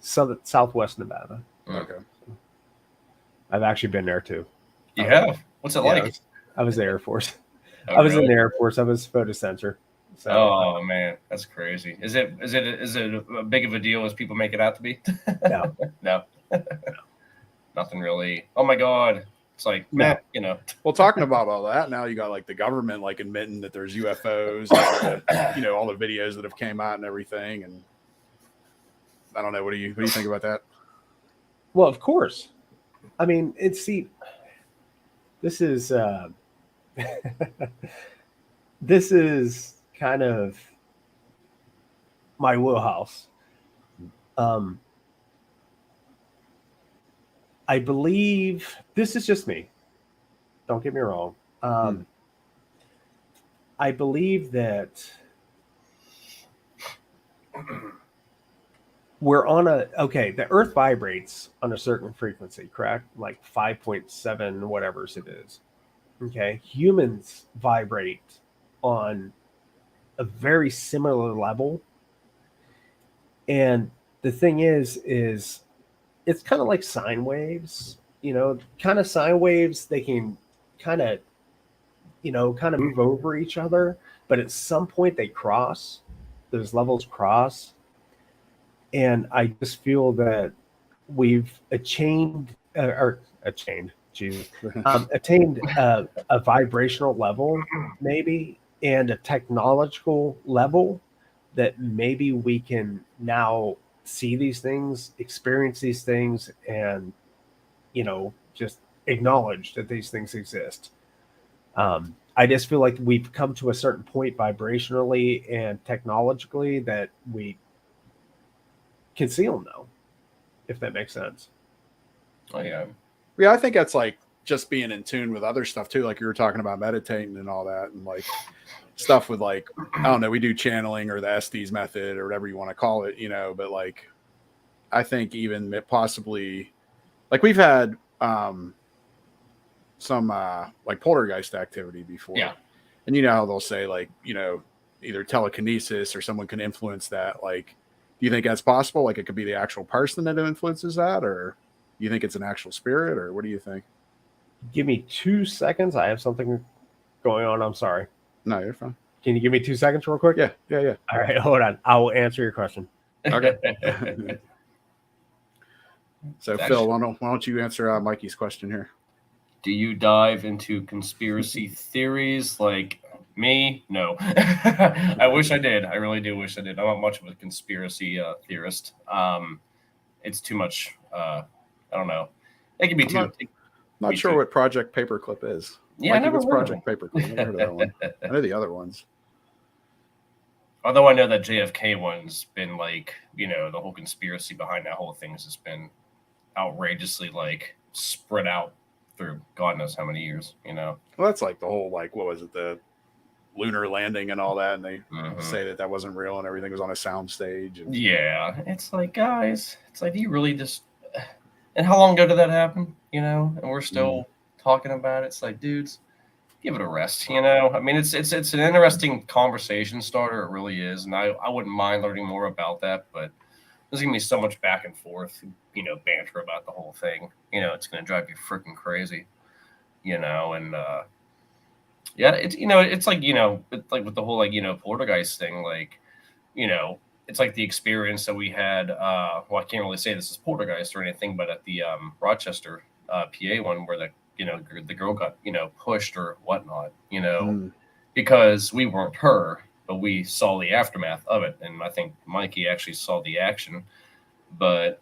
southwest Nevada. Okay. I've actually been there too. You have? What's it like? I was the Air Force. Oh, I was really? in the Air Force. I was photosensor. So, oh man, that's crazy. Is it a big of a deal as people make it out to be? No. No. Nothing really. Oh my God. It's like, No. Well, talking about all that, now you got like the government like admitting that there's UFOs, and, all the videos that have came out and everything. And I don't know. What do you think about that? Well, of course. I mean, this is this is kind of my wheelhouse. I believe this is just me. Don't get me wrong. I believe that we're on the Earth vibrates on a certain frequency, correct? Like 5.7, whatever's it is. Okay. Humans vibrate on a very similar level. And the thing is it's kind of like sine waves, kind of sine waves. They can kind of move over each other, but at some point those levels cross. And I just feel that we've attained a vibrational level, maybe, and a technological level that maybe we can now see these things, experience these things, and, just acknowledge that these things exist. I just feel like we've come to a certain point vibrationally and technologically that we can see them now, if that makes sense. Oh yeah. Yeah, I think that's like just being in tune with other stuff too. Like you were talking about meditating and all that, and like stuff with like, I don't know, we do channeling or the Estes method or whatever you want to call it, but like, I think even possibly like we've had some like poltergeist activity before. Yeah. And how they'll say like, either telekinesis or someone can influence that. Like, do you think that's possible? Like it could be the actual person that influences that, or do you think it's an actual spirit, or what do you think? Give me 2 seconds. I have something going on. I'm sorry. No, you're fine. Can you give me 2 seconds real quick? Yeah. All right, hold on. I will answer your question. Okay. So Phil, why don't you answer Mikey's question here? Do you dive into conspiracy theories like me? No. I wish I did. I really do wish I did. I'm not much of a conspiracy theorist. It's too much. I don't know. It can be too. Not sure what Project Paperclip is. Yeah, Mikey, I never what's heard Project Paperclip? I never heard of that one. I know the other ones. Although I know that JFK one's been like, the whole conspiracy behind that whole thing has just been outrageously like spread out through God knows how many years, Well, that's like the whole, like, what was it, the lunar landing and all that, and they say that wasn't real and everything was on a sound stage. And... Yeah, it's like, guys, do you really just... And how long ago did that happen, And we're still talking about it. It's like, dudes, give it a rest, I mean, it's an interesting conversation starter. It really is, and I wouldn't mind learning more about that, but there's going to be so much back and forth, banter about the whole thing. It's going to drive you freaking crazy, and yeah, it's it's like it's like with the whole poltergeist thing, like it's like the experience that we had. Well, I can't really say this is poltergeist or anything, but at the Rochester, PA one, where the girl got, pushed or whatnot, because we weren't her, but we saw the aftermath of it. And I think Mikey actually saw the action. But,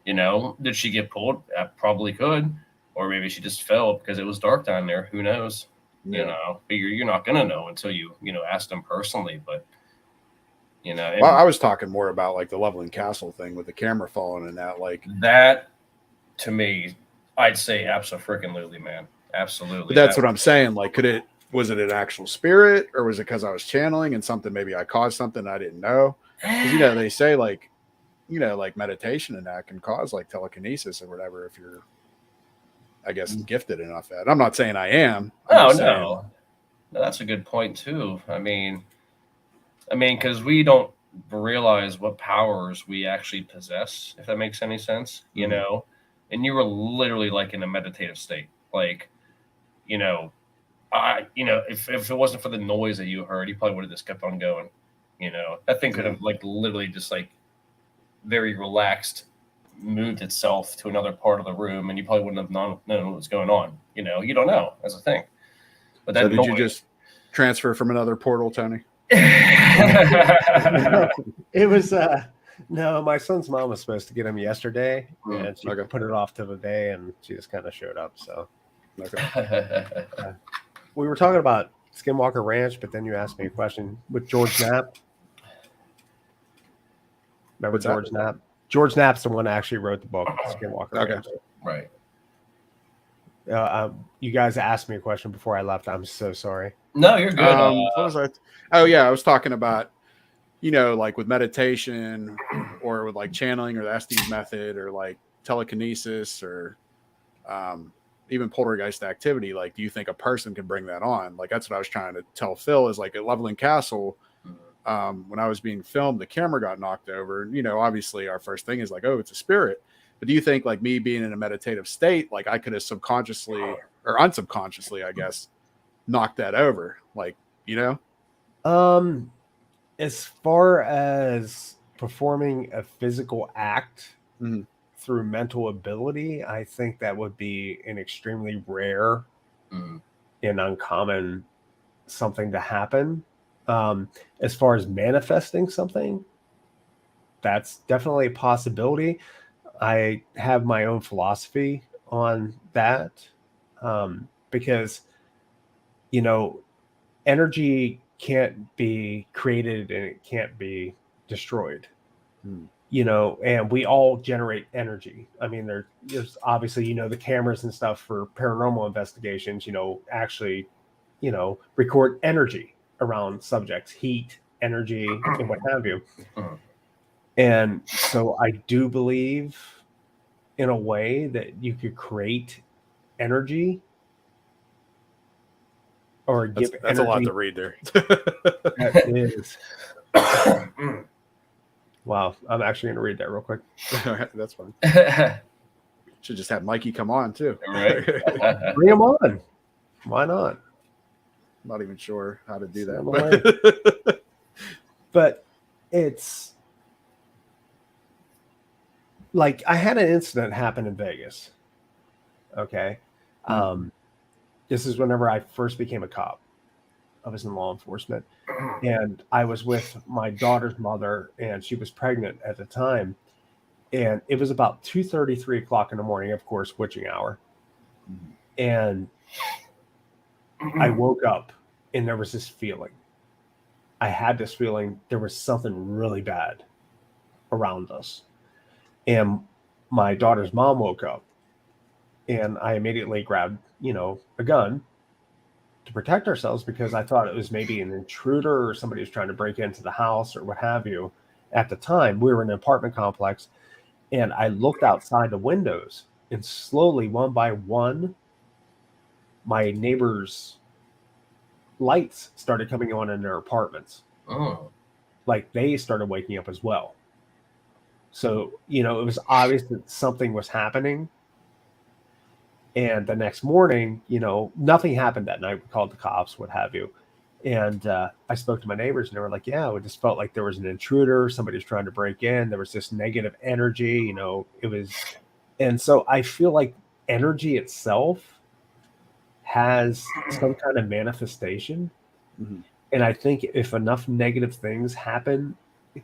did she get pulled? Probably could. Or maybe she just fell because it was dark down there. Who knows? But you're not going to know until you ask them personally. But, well, I was talking more about like the Loveland Castle thing with the camera falling and that, like that to me, I'd say absolutely, man. Absolutely. But that's what I'm saying. Like, was it an actual spirit, or was it because I was channeling and something, maybe I caused something I didn't know? Because, they say like, like meditation and that can cause like telekinesis or whatever if you're, I guess, gifted enough at it. I'm not saying I am. No, that's a good point too. I mean, because we don't realize what powers we actually possess, if that makes any sense, and you were literally like in a meditative state. Like, if it wasn't for the noise that you heard, you probably would have just kept on going. That thing could have like literally just like very relaxed moved itself to another part of the room, and you probably wouldn't have known what was going on. You don't know. That's a thing. But that so did you just transfer from another portal, Tony? It was no, my son's mom was supposed to get him yesterday, and she put it off to the day, and she just kind of showed up. So we were talking about Skinwalker Ranch, but then you asked me a question with George Knapp. Remember George Knapp? George Knapp's the one that actually wrote the book, Skinwalker Ranch. Right. You guys asked me a question before I left. I'm so sorry. No, you're good. What was I? Oh yeah, I was talking about, like with meditation or with like channeling or the Estes method or like telekinesis or even poltergeist activity. Like, do you think a person can bring that on? Like, that's what I was trying to tell Phil is like at Loveland Castle, when I was being filmed, the camera got knocked over. Obviously our first thing is like, oh, it's a spirit. But do you think like me being in a meditative state, like I could have subconsciously or unsubconsciously, I guess, knocked that over? Like, as far as performing a physical act through mental ability, I think that would be an extremely rare and uncommon something to happen. As far as manifesting something, that's definitely a possibility. I have my own philosophy on that, because, energy can't be created and it can't be destroyed, and we all generate energy. I mean, there's obviously, the cameras and stuff for paranormal investigations, actually, record energy around subjects, heat, energy, and what have you. And so I do believe in a way that you could create energy or give energy. That's a lot to read there. That is. Wow. I'm actually going to read that real quick. That's fine. Should just have Mikey come on too. Right. Bring him on. Why not? I'm not even sure how to do that. But it's like I had an incident happen in Vegas. Okay. This is whenever I first became a cop. I was in law enforcement, and I was with my daughter's mother, and she was pregnant at the time. And it was about 2:30, 3 o'clock in the morning, of course, witching hour. And I woke up and there was this feeling. I had this feeling there was something really bad around us. And my daughter's mom woke up, and I immediately grabbed, a gun to protect ourselves, because I thought it was maybe an intruder or somebody was trying to break into the house or what have you. At the time, we were in an apartment complex, and I looked outside the windows, and slowly, one by one, my neighbors' lights started coming on in their apartments. Oh. Like they started waking up as well. So, it was obvious that something was happening. And the next morning, nothing happened that night. We called the cops, what have you. And I spoke to my neighbors, and they were like, yeah, it just felt like there was an intruder. Somebody was trying to break in. There was this negative energy, it was. And so I feel like energy itself has some kind of manifestation. Mhm. And I think if enough negative things happen,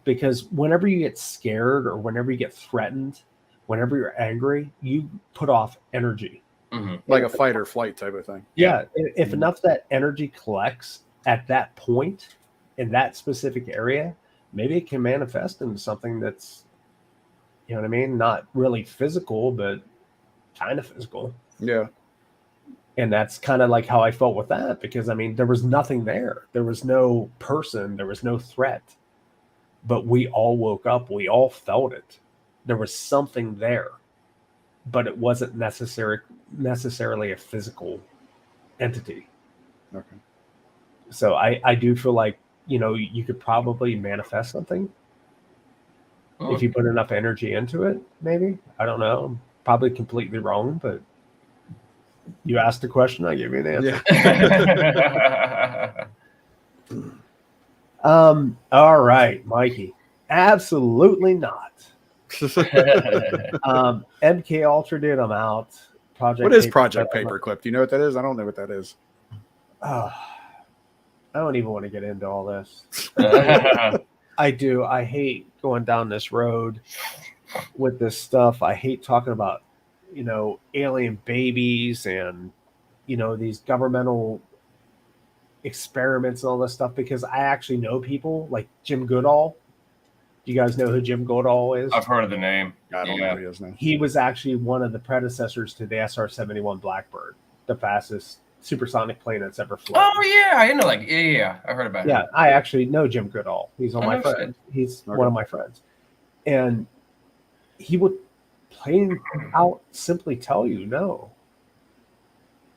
because whenever you get scared or whenever you get threatened, whenever you're angry, you put off energy. Mm-hmm. Like a fight or flight type of thing. Yeah. If Mhm. enough that energy collects at that point in that specific area, maybe it can manifest into something that's, you know what I mean? Not really physical, but kind of physical. Yeah. And that's kind of like how I felt with that, because I mean, there was nothing there. There was no person, there was no threat. But we all woke up, we all felt it. There was something there, but it wasn't necessarily a physical entity. Okay. So I do feel like, you know, you could probably manifest something if you put enough energy into it, maybe. I don't know. I'm probably completely wrong, but you asked a question, I give you an answer. Yeah. All right, Mikey. Absolutely not. MK Ultra, dude, I'm out. Project What is Paperclip, Project I'm Paperclip? Do you know what that is? I don't know what that is. I don't even want to get into all this. I do. I hate going down this road with this stuff. I hate talking about, you know, alien babies and, you know, these governmental experiments and all this stuff, because I actually know people like Jim Goodall. Do you guys know who Jim Goodall is? I've heard of the name. I don't know who he is now. He was actually one of the predecessors to the SR-71 Blackbird, the fastest supersonic plane that's ever flown. Oh yeah, I know. Like yeah, I heard about him. Yeah, I actually know Jim Goodall. He's on my friend. He's one of my friends, and he would plain out simply tell you no.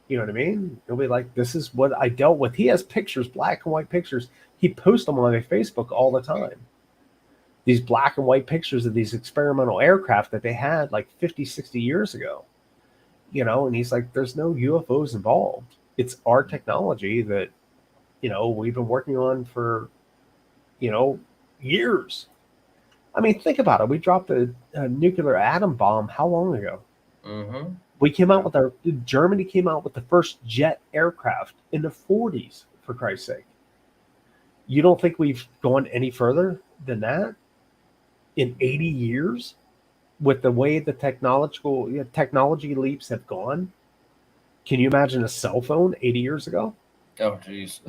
You know what I mean? He'll be like, "This is what I dealt with." He has pictures, black and white pictures. He posts them on his Facebook all the time. These black and white pictures of these experimental aircraft that they had like 50, 60 years ago. You know, and he's like, there's no UFOs involved. It's our technology that, you know, we've been working on for, you know, years. I mean, think about it. We dropped a nuclear atom bomb how long ago? Mm-hmm. We came out with Germany came out with the first jet aircraft in the 40s, for Christ's sake. You don't think we've gone any further than that in 80 years with the way the technology leaps have gone? Can you imagine a cell phone 80 years ago? Oh, geez.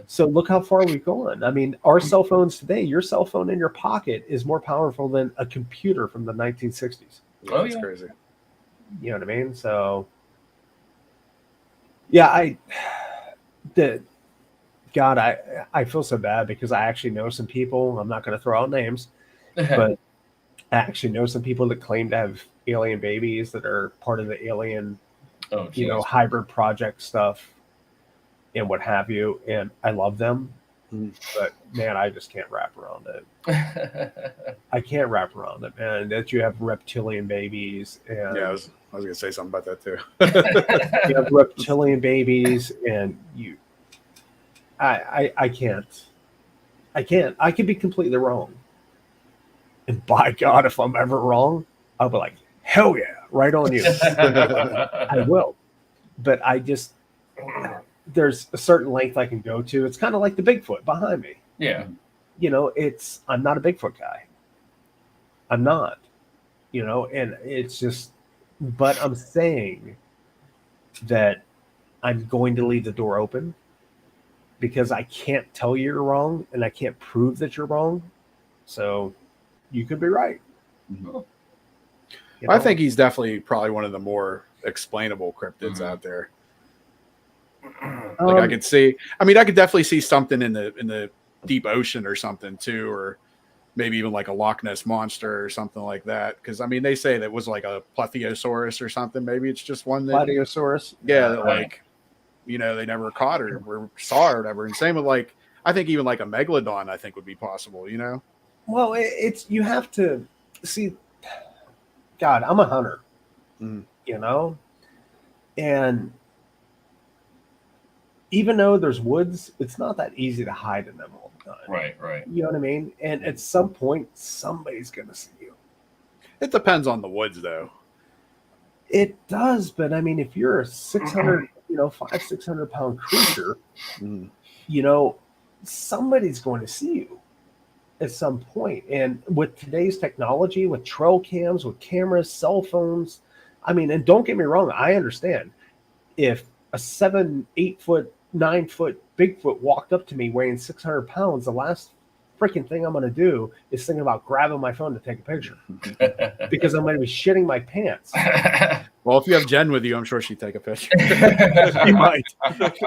So look how far we've gone. I mean, our cell phones today, your cell phone in your pocket is more powerful than a computer from the 1960s. Yeah, that's crazy. You know what I mean? So, yeah, I feel so bad because I actually know some people. I'm not going to throw out names, but I actually know some people that claim to have alien babies that are part of the alien, you know, hybrid project stuff and what have you. And I love them, but man, I just can't wrap around it. I can't wrap around it, man. That you have reptilian babies. And yeah, I was going to say something about that too. You have reptilian babies, and I can't. I could be completely wrong. And by God, if I'm ever wrong, I'll be like, hell yeah, right on you. I will. But there's a certain length I can go to. It's kind of like the Bigfoot behind me. Yeah. You know, I'm not a Bigfoot guy. I'm not, you know, and it's just, but I'm saying that I'm going to leave the door open because I can't tell you you're wrong and I can't prove that you're wrong. So you could be right. Mm-hmm. You know? I think he's definitely probably one of the more explainable cryptids out there. Like I could see, I mean, I could definitely see something in the deep ocean or something too, or maybe even like a Loch Ness monster or something like that. Because I mean, they say that was like a plesiosaurus or something. Maybe it's just one that plesiosaurus. Yeah, that like, you know, they never caught or saw or whatever. And same with like, I think even like a megalodon, I think would be possible. You know. Well, it's you have to see. God, I'm a hunter. You know, and even though there's woods, it's not that easy to hide in them all the time. Right. You know what I mean? And at some point, somebody's going to see you. It depends on the woods, though. It does, but I mean, if you're a 600, 600 pound creature, somebody's going to see you at some point. And with today's technology, with trail cams, with cameras, cell phones, I mean, and don't get me wrong, I understand if a 7, 8 foot, 9 foot Bigfoot walked up to me weighing 600 pounds, the last freaking thing I'm going to do is think about grabbing my phone to take a picture because I'm going to be shitting my pants. Well, if you have Jen with you, I'm sure she'd take a picture. She might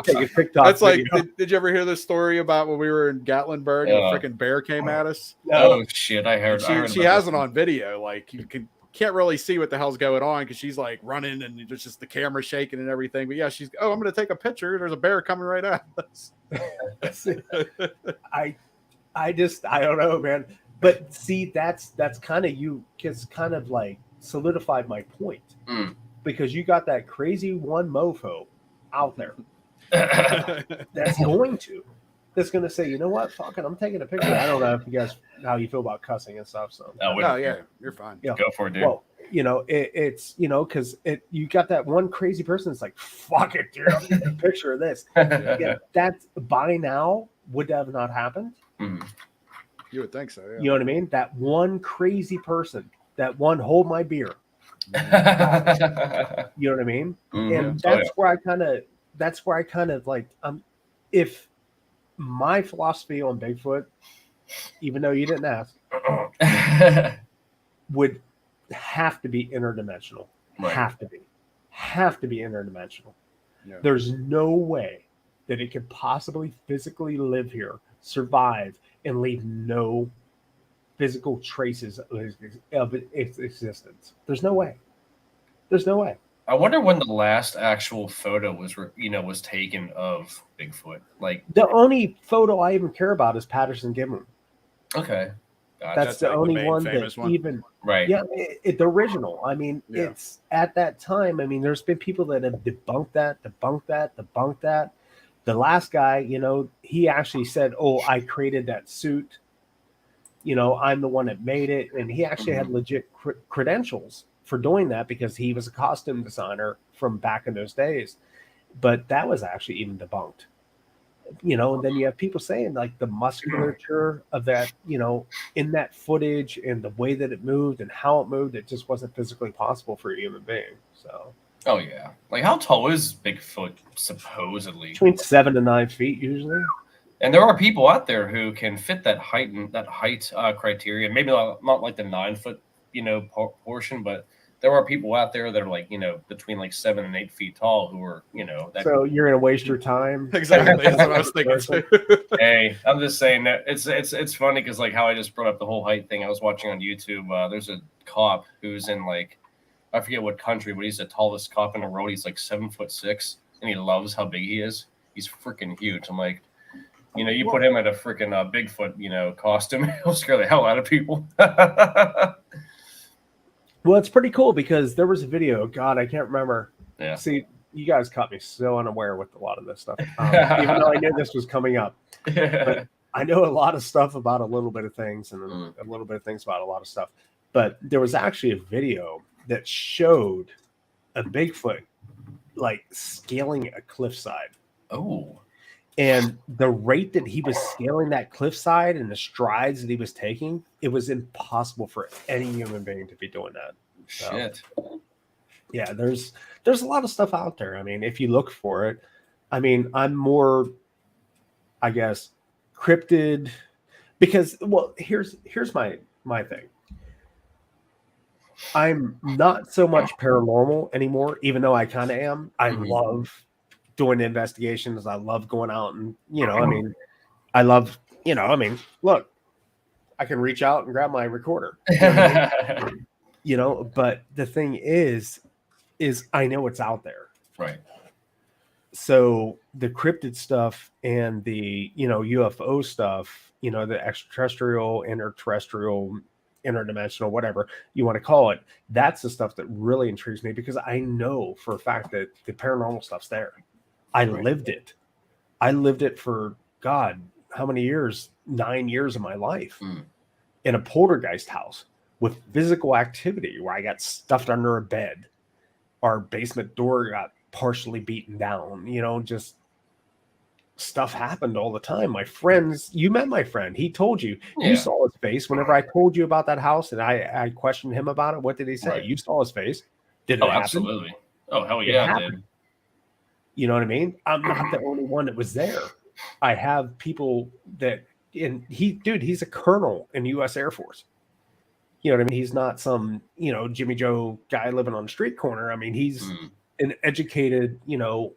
take a TikTok. That's like, did you ever hear this story about when we were in Gatlinburg and a freaking bear came at us? Oh shit! I heard. She has it on video. Like you can't really see what the hell's going on because she's like running and there's just the camera shaking and everything. But yeah, I'm going to take a picture. There's a bear coming right at us. I don't know, man. But see, that's kind of kind of like solidified my point because you got that crazy one mofo out there that's going to say, you know what, fucking, I'm taking a picture. I don't know if you guys how you feel about cussing and stuff. So yeah, you're fine. Go for it, dude. Well, it's because you got that one crazy person that's like, fuck it, dude, I'm taking a picture of this. That's by now would have not happened. You would think so, yeah. You know what I mean? That one crazy person, that one hold my beer. You know what I mean? And that's where I kind of like, if my philosophy on Bigfoot, even though you didn't ask, would have to be interdimensional. Right. Have to be interdimensional. Yeah. There's no way that it could possibly physically live here, survive, and leave no physical traces of its existence. There's no way. I wonder when the last actual photo was taken of Bigfoot. Like the only photo I even care about is Patterson Gimlin. Okay. Gotcha. That's the only one that even right. Yeah, the original. I mean, it's at that time. I mean, there's been people that have debunked that. The last guy, he actually said, "Oh, I created that suit. I'm the one that made it," and he actually had legit credentials for doing that because he was a costume designer from back in those days. But that was actually even debunked. And then you have people saying like the musculature of that, in that footage and the way that it moved and how it moved, it just wasn't physically possible for a human being. So. Oh yeah, like how tall is Bigfoot supposedly? Between 7 to 9 feet usually. And there are people out there who can fit that height criteria. Maybe not like the 9 foot, portion, but there are people out there that are like, between like 7 and 8 feet tall who are, So you're gonna waste your time. Exactly. That's what I was thinking too. Hey, I'm just saying that it's funny because like how I just brought up the whole height thing. I was watching on YouTube. There's a cop who's in like, I forget what country, but he's the tallest cop in the world. He's like 7'6", and he loves how big he is. He's freaking huge. I'm like, you put him in a freaking Bigfoot, costume, he'll scare the hell out of people. Well, it's pretty cool because there was a video. God, I can't remember. Yeah. See, you guys caught me so unaware with a lot of this stuff, even though I knew this was coming up. But I know a lot of stuff about a little bit of things and a little bit of things about a lot of stuff. But there was actually a video that showed a Bigfoot like scaling a cliffside. Oh. And the rate that he was scaling that cliffside and the strides that he was taking, it was impossible for any human being to be doing that. So, shit. Yeah, there's a lot of stuff out there. I mean, if you look for it, I mean, I'm more, I guess, cryptid because, well, here's my thing. I'm not so much paranormal anymore, even though I kind of am. I love doing investigations. I love going out and, I love, look, I can reach out and grab my recorder, but the thing is I know it's out there. Right. So the cryptid stuff and the, UFO stuff, the extraterrestrial, interterrestrial, interdimensional, whatever you want to call it, that's the stuff that really intrigues me because I know for a fact that the paranormal stuff's there. I lived it. I lived it for God, how many years? 9 years of my life in a poltergeist house with physical activity where I got stuffed under a bed our basement door got partially beaten down. Just stuff happened all the time. My friends, you met my friend. He told you. Yeah. You saw his face whenever I told you about that house, and I questioned him about it. What did he say? Right. You saw his face. Did it happen? Absolutely. Oh, hell yeah, it did. You know what I mean? I'm not the only one that was there. I have people that, and he's a colonel in the U.S. Air Force. You know what I mean? He's not some, Jimmy Joe guy living on the street corner. I mean, he's an educated,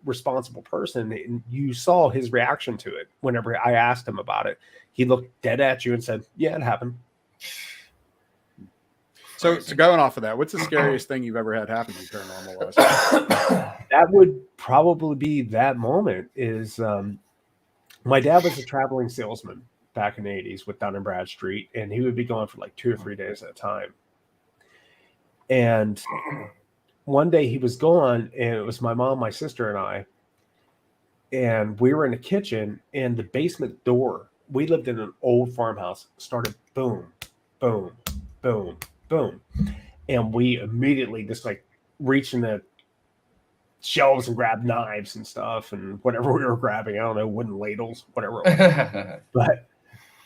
responsible person. And you saw his reaction to it whenever I asked him about it. He looked dead at you and said, yeah, it happened. So going off of that, what's the scariest thing you've ever had happen to you paranormal wise? That would probably be that moment is my dad was a traveling salesman back in the 80s with Dun and Bradstreet, and he would be gone for like 2 or 3 days at a time. And one day he was gone, and it was my mom, my sister, and I. And we were in the kitchen, and the basement door, we lived in an old farmhouse, started boom, boom, boom, boom. And we immediately just like reached in the shelves and grabbed knives and stuff and whatever we were grabbing. I don't know, wooden ladles, whatever it was. But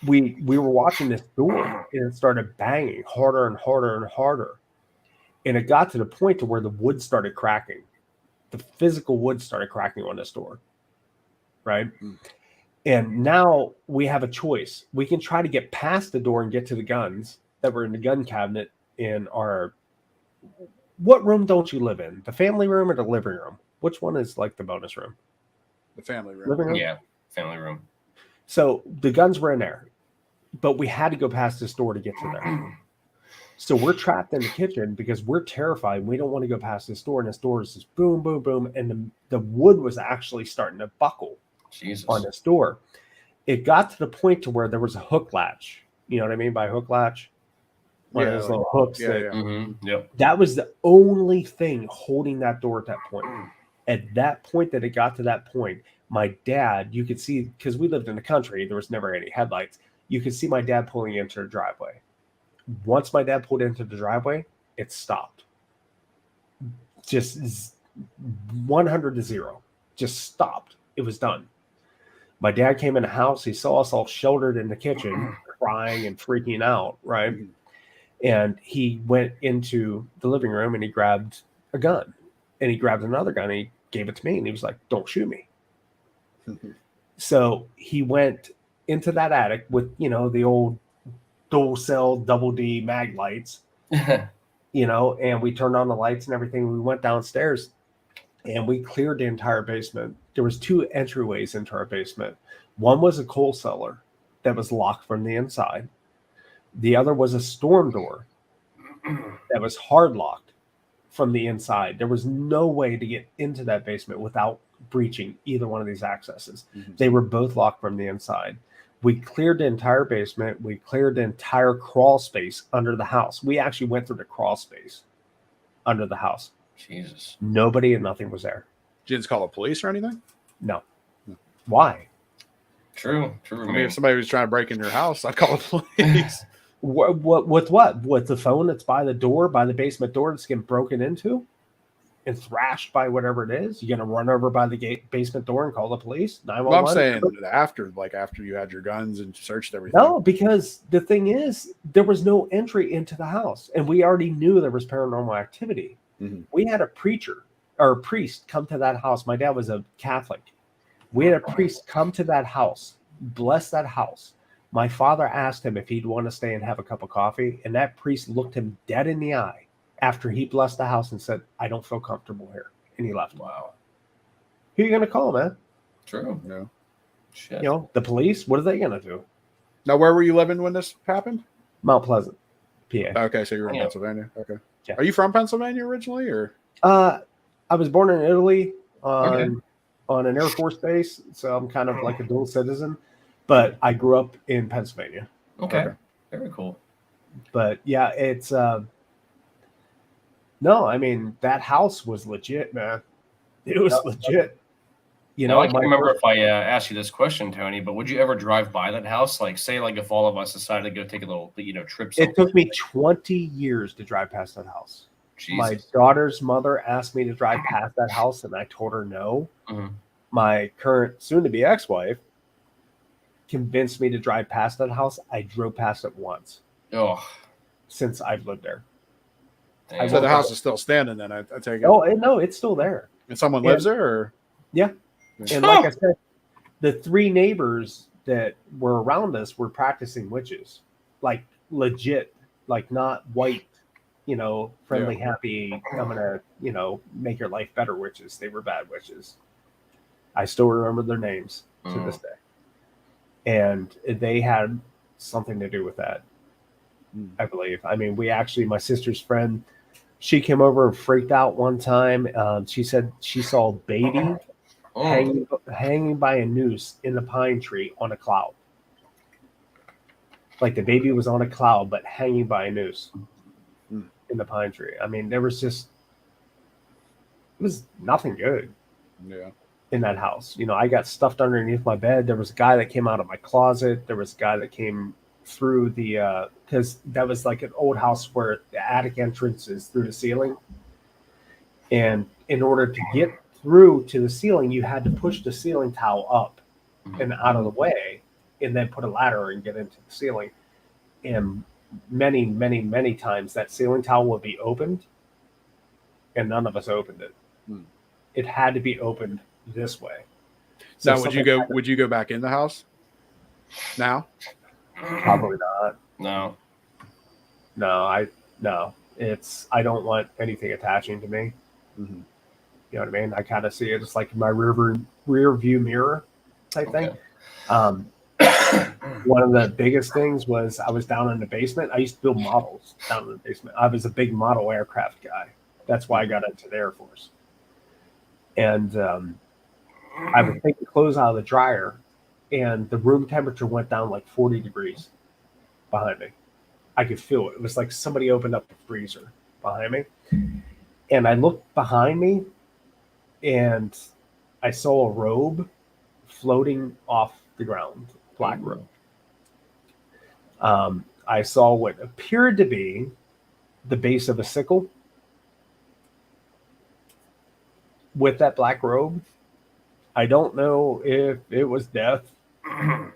we were watching this door, and it started banging harder and harder and harder. And it got to the point to where the wood started cracking. The physical wood started cracking on this door. Right? And now we have a choice. We can try to get past the door and get to the guns that were in the gun cabinet in our... What room don't you live in? The family room or the living room? Which one is like the bonus room? The family room. Living room? Yeah, family room. So the guns were in there, but we had to go past this door to get to there. So we're trapped in the kitchen because we're terrified. We don't want to go past this door, and this door is just boom, boom, boom. And the wood was actually starting to buckle on this door. It got to the point to where there was a hook latch. You know what I mean by hook latch? One of those little hooks. That was the only thing holding that door at that point. At that point that it got to that point, my dad, you could see, because we lived in the country, there was never any headlights. You could see my dad pulling into the driveway. Once my dad pulled into the driveway, it stopped. Just 100 to 0. Just stopped. It was done. My dad came in the house. He saw us all sheltered in the kitchen, crying and freaking out, right? And he went into the living room and he grabbed a gun. And he grabbed another gun and he gave it to me. And he was like, don't shoot me. So he went into that attic with, the old dual cell double D mag lights, and we turned on the lights and everything. We went downstairs and we cleared the entire basement. There was 2 entryways into our basement. One was a coal cellar that was locked from the inside. The other was a storm door that was hard locked from the inside. There was no way to get into that basement without breaching either one of these accesses. They were both locked from the inside. We cleared the entire basement. We cleared the entire crawl space under the house. We actually went through the crawl space under the house. Jesus. Nobody and nothing was there. Did you just call the police or anything? No. Why? True. I mean, if somebody was trying to break in your house, I'd call the police. What? With the phone that's by the door, by the basement door that's getting broken into and thrashed by whatever it is? You're going to run over by the basement door and call the police? 911? Well, I'm saying after you had your guns and searched everything. No, because the thing is, there was no entry into the house. And we already knew there was paranormal activity. We had a priest come to that house. My dad was a Catholic. We had a priest come to that house, bless that house. My father asked him if he'd want to stay and have a cup of coffee, and that priest looked him dead in the eye after he blessed the house and said, I don't feel comfortable here. And he left. Wow. Who are you going to call, man? True. No. Shit. The police, what are they going to do? Now, where were you living when this happened? Mount Pleasant, PA. Okay, so you were in Pennsylvania. Okay. Yeah. Are you from Pennsylvania originally, or? I was born in Italy on an Air Force base, so I'm kind of like a dual citizen, but I grew up in Pennsylvania. Okay. Very cool. But yeah, it's no, I mean, that house was legit, man. It was legit. I can't remember if I asked you this question, Tony, but would you ever drive by that house? Like, say, like if all of us decided to go take a little, trip. It took me 20 years to drive past that house. My daughter's mother asked me to drive past that house, and I told her no. Mhm. My current soon-to-be ex-wife convinced me to drive past that house. I drove past it once Oh, since I've lived there. damn. So the house is still standing then, I take it. Oh, no, it's still there. And someone lives there? Or? Yeah. And like I said, the 3 neighbors that were around us were practicing witches. Like legit, like not white, friendly, happy, I'm going to, make your life better witches. They were bad witches. I still remember their names to this day. And they had something to do with that, I believe. I mean, my sister's friend, she came over and freaked out one time. She said she saw a baby hanging by a noose in the pine tree on a cloud. Like the baby was on a cloud, but hanging by a noose in the pine tree. I mean, it was nothing good in that house. I got stuffed underneath my bed. There was a guy that came out of my closet. There was a guy that came through the, because that was like an old house where the attic entrance is through the ceiling. And in order to get through to the ceiling, you had to push the ceiling towel up and out of the way, and then put a ladder and get into the ceiling. And many, many, many times that ceiling towel would be opened, and none of us opened it. It had to be opened this way. So now, would you go back in the house now? Probably not. No. I don't want anything attaching to me. You know what I mean? I kind of see it as like my rear view mirror type thing. One of the biggest things was I was down in the basement. I used to build models down in the basement. I was a big model aircraft guy. That's why I got into the Air Force. And I would take the clothes out of the dryer, and the room temperature went down like 40 degrees behind me. I could feel it. It was like somebody opened up the freezer behind me. And I looked behind me, and I saw a robe floating off the ground, black robe. I saw what appeared to be the base of a sickle with that black robe. I don't know if it was death. I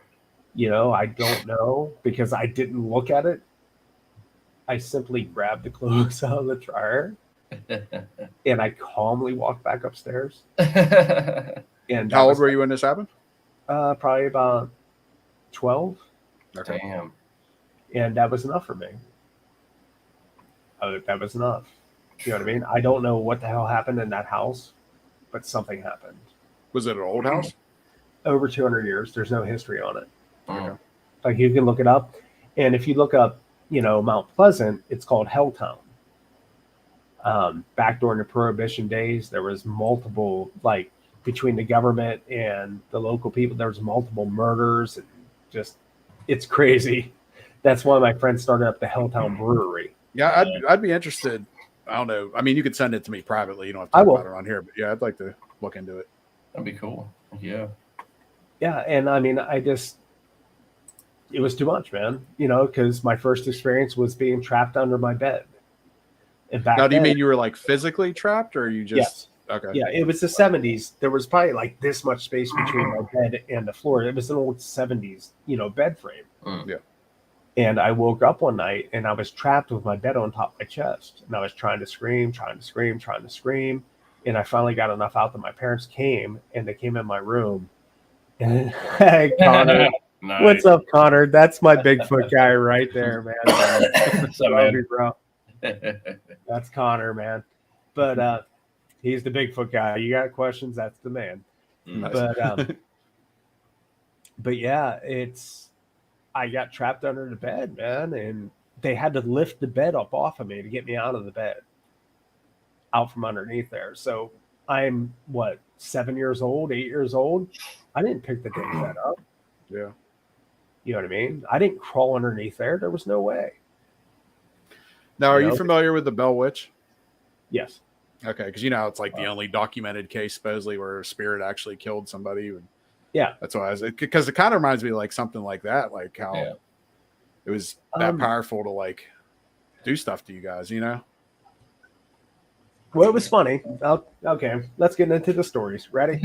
don't know, because I didn't look at it. I simply grabbed the clothes out of the dryer and I calmly walked back upstairs. And how old were you when this happened? Probably about 12. Okay. Damn. And that was enough for me. That was enough. You know what I mean? I don't know what the hell happened in that house, but something happened. Was it an old house? Over 200 years. There's no history on it. Okay. Like, you can look it up. And if you look up, Mount Pleasant, it's called Helltown. Back during the Prohibition days, there was multiple, like, between the government and the local people, there was multiple murders, and just, it's crazy. That's why my friend started up the Helltown Brewery. Yeah, I'd be interested. I don't know. I mean, you could send it to me privately. You don't have to talk about it on here, but yeah, I'd like to look into it. That'd be cool. Yeah. Yeah, and I mean, it was too much, man. Because my first experience was being trapped under my bed. And back now, do you mean you were like physically trapped, or you just? Yes. Okay. Yeah, it was the 70s. There was probably like this much space between my bed and the floor. It was an old 70s, bed frame. Yeah. And I woke up one night and I was trapped with my bed on top of my chest. And I was trying to scream. And I finally got enough out that my parents came, and they came in my room. And hey, Connor. Nice. What's up, Connor? That's my Bigfoot guy right there, man. So, man. Bro. That's Connor, man. But he's the Bigfoot guy. You got questions? That's the man. Nice. But yeah, I got trapped under the bed, man, and they had to lift the bed up off of me to get me out of the bed, out from underneath there. So I'm 7 years old, 8 years old. I didn't pick the dang bed up. Yeah. You know what I mean? I didn't crawl underneath there. There was no way. Now, are you familiar with the Bell Witch? Yes. Okay, because it's like the only documented case supposedly where a spirit actually killed somebody. Yeah, that's why because it kind of reminds me of like something like that, like how it was that powerful to like do stuff to you guys, Well, it was funny. Okay, let's get into the stories. Ready?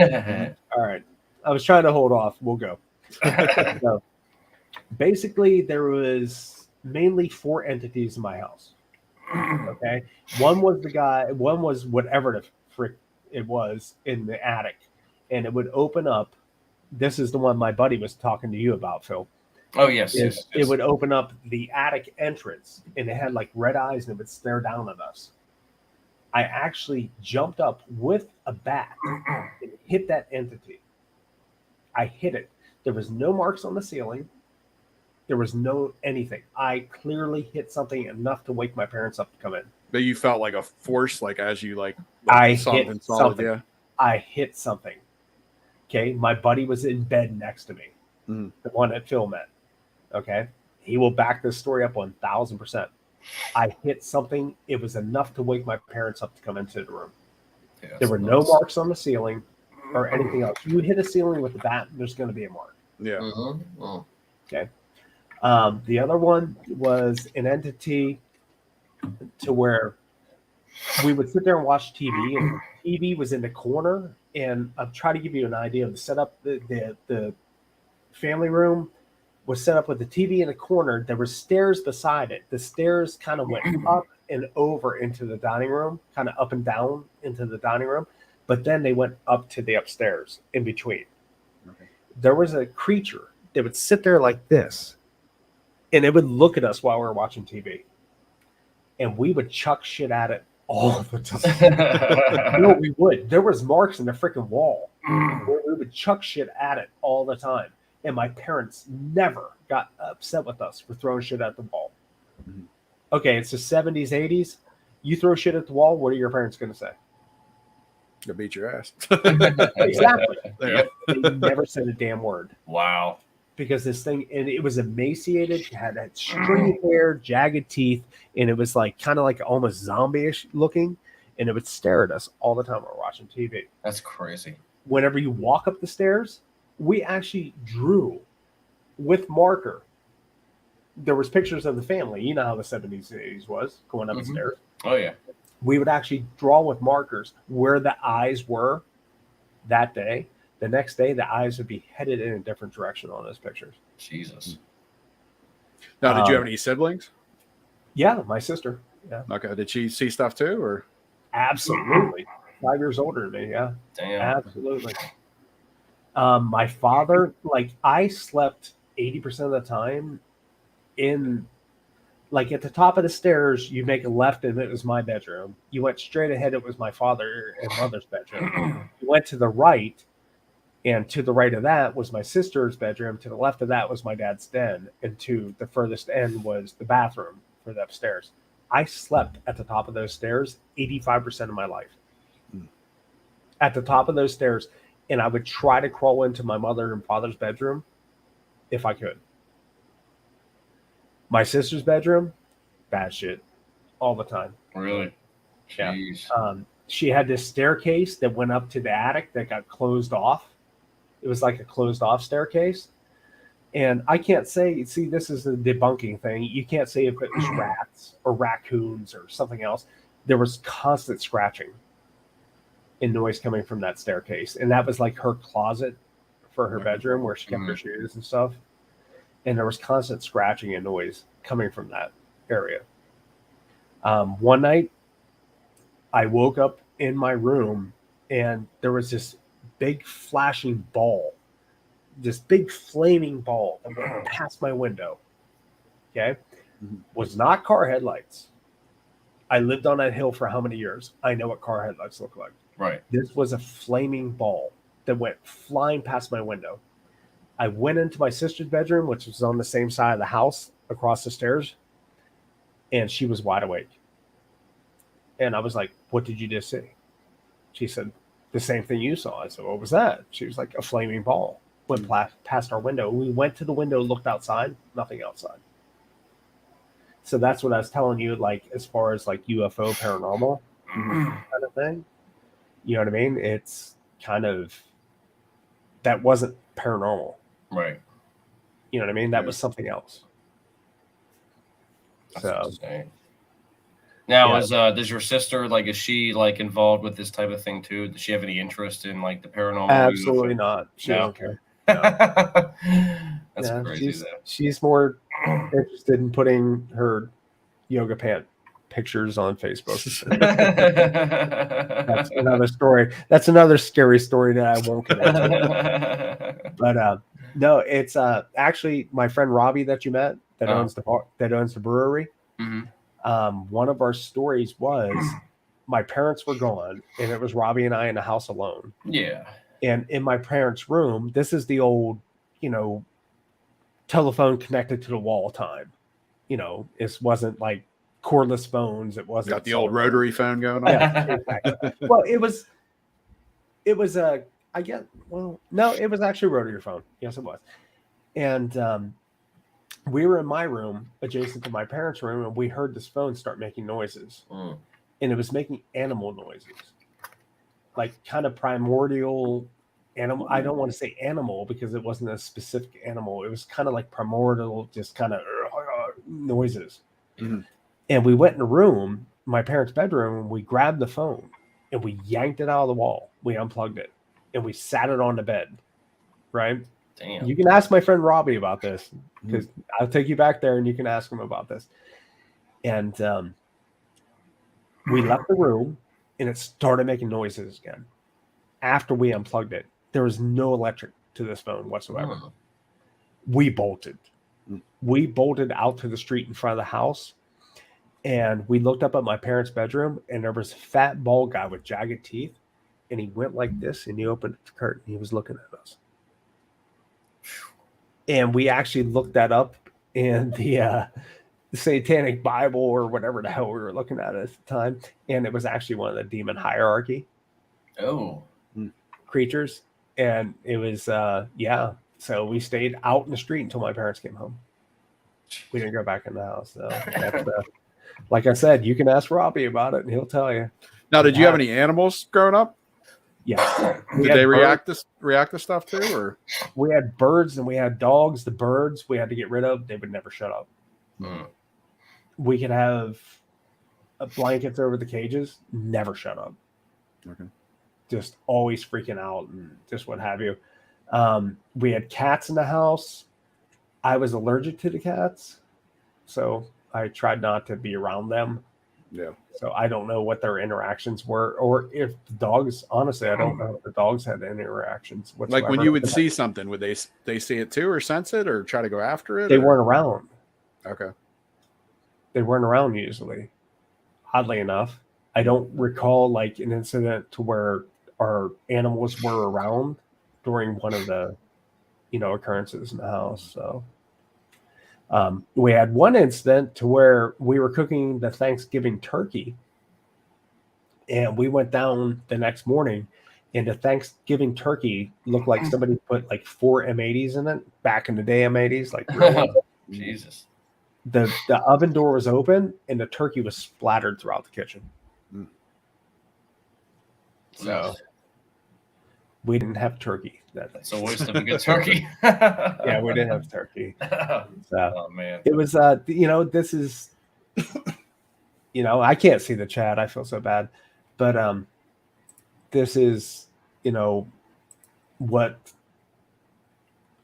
All right. I was trying to hold off. We'll go. So, basically, there was mainly 4 entities in my house. Okay. One was the guy, one was whatever the frick it was in the attic. And it would open up. This is the one my buddy was talking to you about, Phil. Oh yes, Is yes, it yes. would open up the attic entrance and it had like red eyes and it would stare down at us. I actually jumped up with a bat and hit that entity. I hit it. There was no marks on the ceiling. There was no anything. I clearly hit something enough to wake my parents up to come in. But you felt like a force, like as you like I something hit solid, something. yeah. I hit something. Okay. My buddy was in bed next to me, the one that Phil met. Okay. He will back this story up 1000%. I hit something. It was enough to wake my parents up to come into the room. Yeah, There were no marks on the ceiling or anything else. You hit a ceiling with a bat, there's going to be a mark. Yeah. Okay. The other one was an entity to where we would sit there and watch TV, and the TV was in the corner. And I'll try to give you an idea of the setup. The family room was set up with the TV in the corner. There were stairs beside it. The stairs kind of went up and over into the dining room, kind of up and down into the dining room. But then they went up to the upstairs in between. Okay. There was a creature that would sit there like this, and it would look at us while we were watching TV. And we would chuck shit at it all the time. No, we would. There was marks in the freaking wall where we would chuck shit at it all the time. And my parents never got upset with us for throwing shit at the wall. Okay, it's the 70s, 80s. You throw shit at the wall, what are your parents going to say? They'll beat your ass. Exactly. Yeah. They never said a damn word. Wow. Because this thing, and it was emaciated, had that stringy hair, jagged teeth, and it was like kind of like almost zombie-ish looking, and it would stare at us all the time when we're watching TV. That's crazy. Whenever you walk up the stairs, we actually drew with marker. There was pictures of the family. You know how the 70s and 80s was, going up the stairs. Oh, yeah. We would actually draw with markers where the eyes were that day. The next day, the eyes would be headed in a different direction on those pictures. Jesus. Now, did you have any siblings? Yeah, my sister. Yeah. Okay. Did she see stuff too, or? Absolutely. 5 years older than me. Yeah. Damn. Absolutely. My father, like I slept 80% of the time in, like at the top of the stairs, you make a left and it was my bedroom. You went straight ahead, it was my father and mother's bedroom. You went to the right, and to the right of that was my sister's bedroom. To the left of that was my dad's den. And to the furthest end was the bathroom for the upstairs. I slept at the top of those stairs 85% of my life. At the top of those stairs. And I would try to crawl into my mother and father's bedroom if I could. My sister's bedroom, bad shit all the time. Really? Jeez. Yeah. She had this staircase that went up to the attic that got closed off. It was like a closed off staircase. And I can't say, see, this is the debunking thing. You can't say if it was rats or raccoons or something else. There was constant scratching and noise coming from that staircase. And that was like her closet for her bedroom where she kept her shoes and stuff. And there was constant scratching and noise coming from that area. One night, I woke up in my room and there was this big flashing ball, this big flaming ball that went past my window. Okay. Was not car headlights. I lived on that hill for how many years? I know what car headlights look like. Right. This was a flaming ball that went flying past my window. I went into my sister's bedroom, which was on the same side of the house across the stairs, and she was wide awake. And I was like, what did you just see? She said, the same thing you saw. I said, what was that? She was like, a flaming ball went past our window. We went to the window, looked outside, nothing outside. So that's what I was telling you, like, as far as like UFO paranormal kind of thing. You know what I mean? It's kind of, that wasn't paranormal. Right. You know what I mean? That was something else. That's So, insane. Now, does your sister is she like involved with this type of thing too? Does she have any interest in like the paranormal? Absolutely not. She doesn't care. No. That's crazy. She's more interested in putting her yoga pant pictures on Facebook. That's another story. That's another scary story that I won't get into. But no, it's actually my friend Robbie that you met that owns the brewery. Mm-hmm. One of our stories was my parents were gone, and it was Robbie and I in the house alone. Yeah. And in my parents' room, this is the old, telephone connected to the wall time. It wasn't like cordless phones. It wasn't got the old rotary phone going on. Yeah, exactly. Well, it was it was actually a rotary phone. Yes, it was. And we were in my room adjacent to my parents' room, and we heard this phone start making noises. Mm. And it was making animal noises, like kind of primordial animal. I don't want to say animal because it wasn't a specific animal. It was kind of like primordial, just kind of noises. Mm-hmm. And we went in a room, my parents' bedroom, and we grabbed the phone and we yanked it out of the wall. We unplugged it and we sat it on the bed. Right? Damn. You can ask my friend Robbie about this because I'll take you back there and you can ask him about this. And we left the room and it started making noises again. After we unplugged it, there was no electric to this phone whatsoever. Oh. We bolted. We bolted out to the street in front of the house. And we looked up at my parents' bedroom, and there was a fat, bald guy with jagged teeth. And he went like this, and he opened the curtain. He was looking at us. And we actually looked that up in the Satanic Bible or whatever the hell we were looking at the time. And it was actually one of the demon hierarchy creatures. And it was, So we stayed out in the street until my parents came home. We didn't go back in the house. So that's, like I said, you can ask Robbie about it and he'll tell you. Now, did you have any animals growing up? Yeah. Did they react to stuff too? Or we had birds and we had dogs. The birds we had to get rid of. They would never shut up. Mm. We could have blankets over the cages. Never shut up. Okay. Just always freaking out and just what have you. We had cats in the house. I was allergic to the cats, so I tried not to be around them. Yeah. So I don't know what their interactions were, or if the dogs. Honestly, I don't know if the dogs had any interactions whatsoever. Like when you would see something, would they see it too, or sense it, or try to go after it? They weren't around. Okay. They weren't around usually. Oddly enough, I don't recall like an incident to where our animals were around during one of the, occurrences in the house. So we had one incident to where we were cooking the Thanksgiving turkey, and we went down the next morning, and the Thanksgiving turkey looked like somebody put like 4 M80s in it back in the day. M80s, like Jesus. The oven door was open and the turkey was splattered throughout the kitchen. So we didn't have turkey. That's a waste of a good turkey. Yeah, we didn't have turkey. So, oh man, it was this is I can't see the chat. I feel so bad, but this is what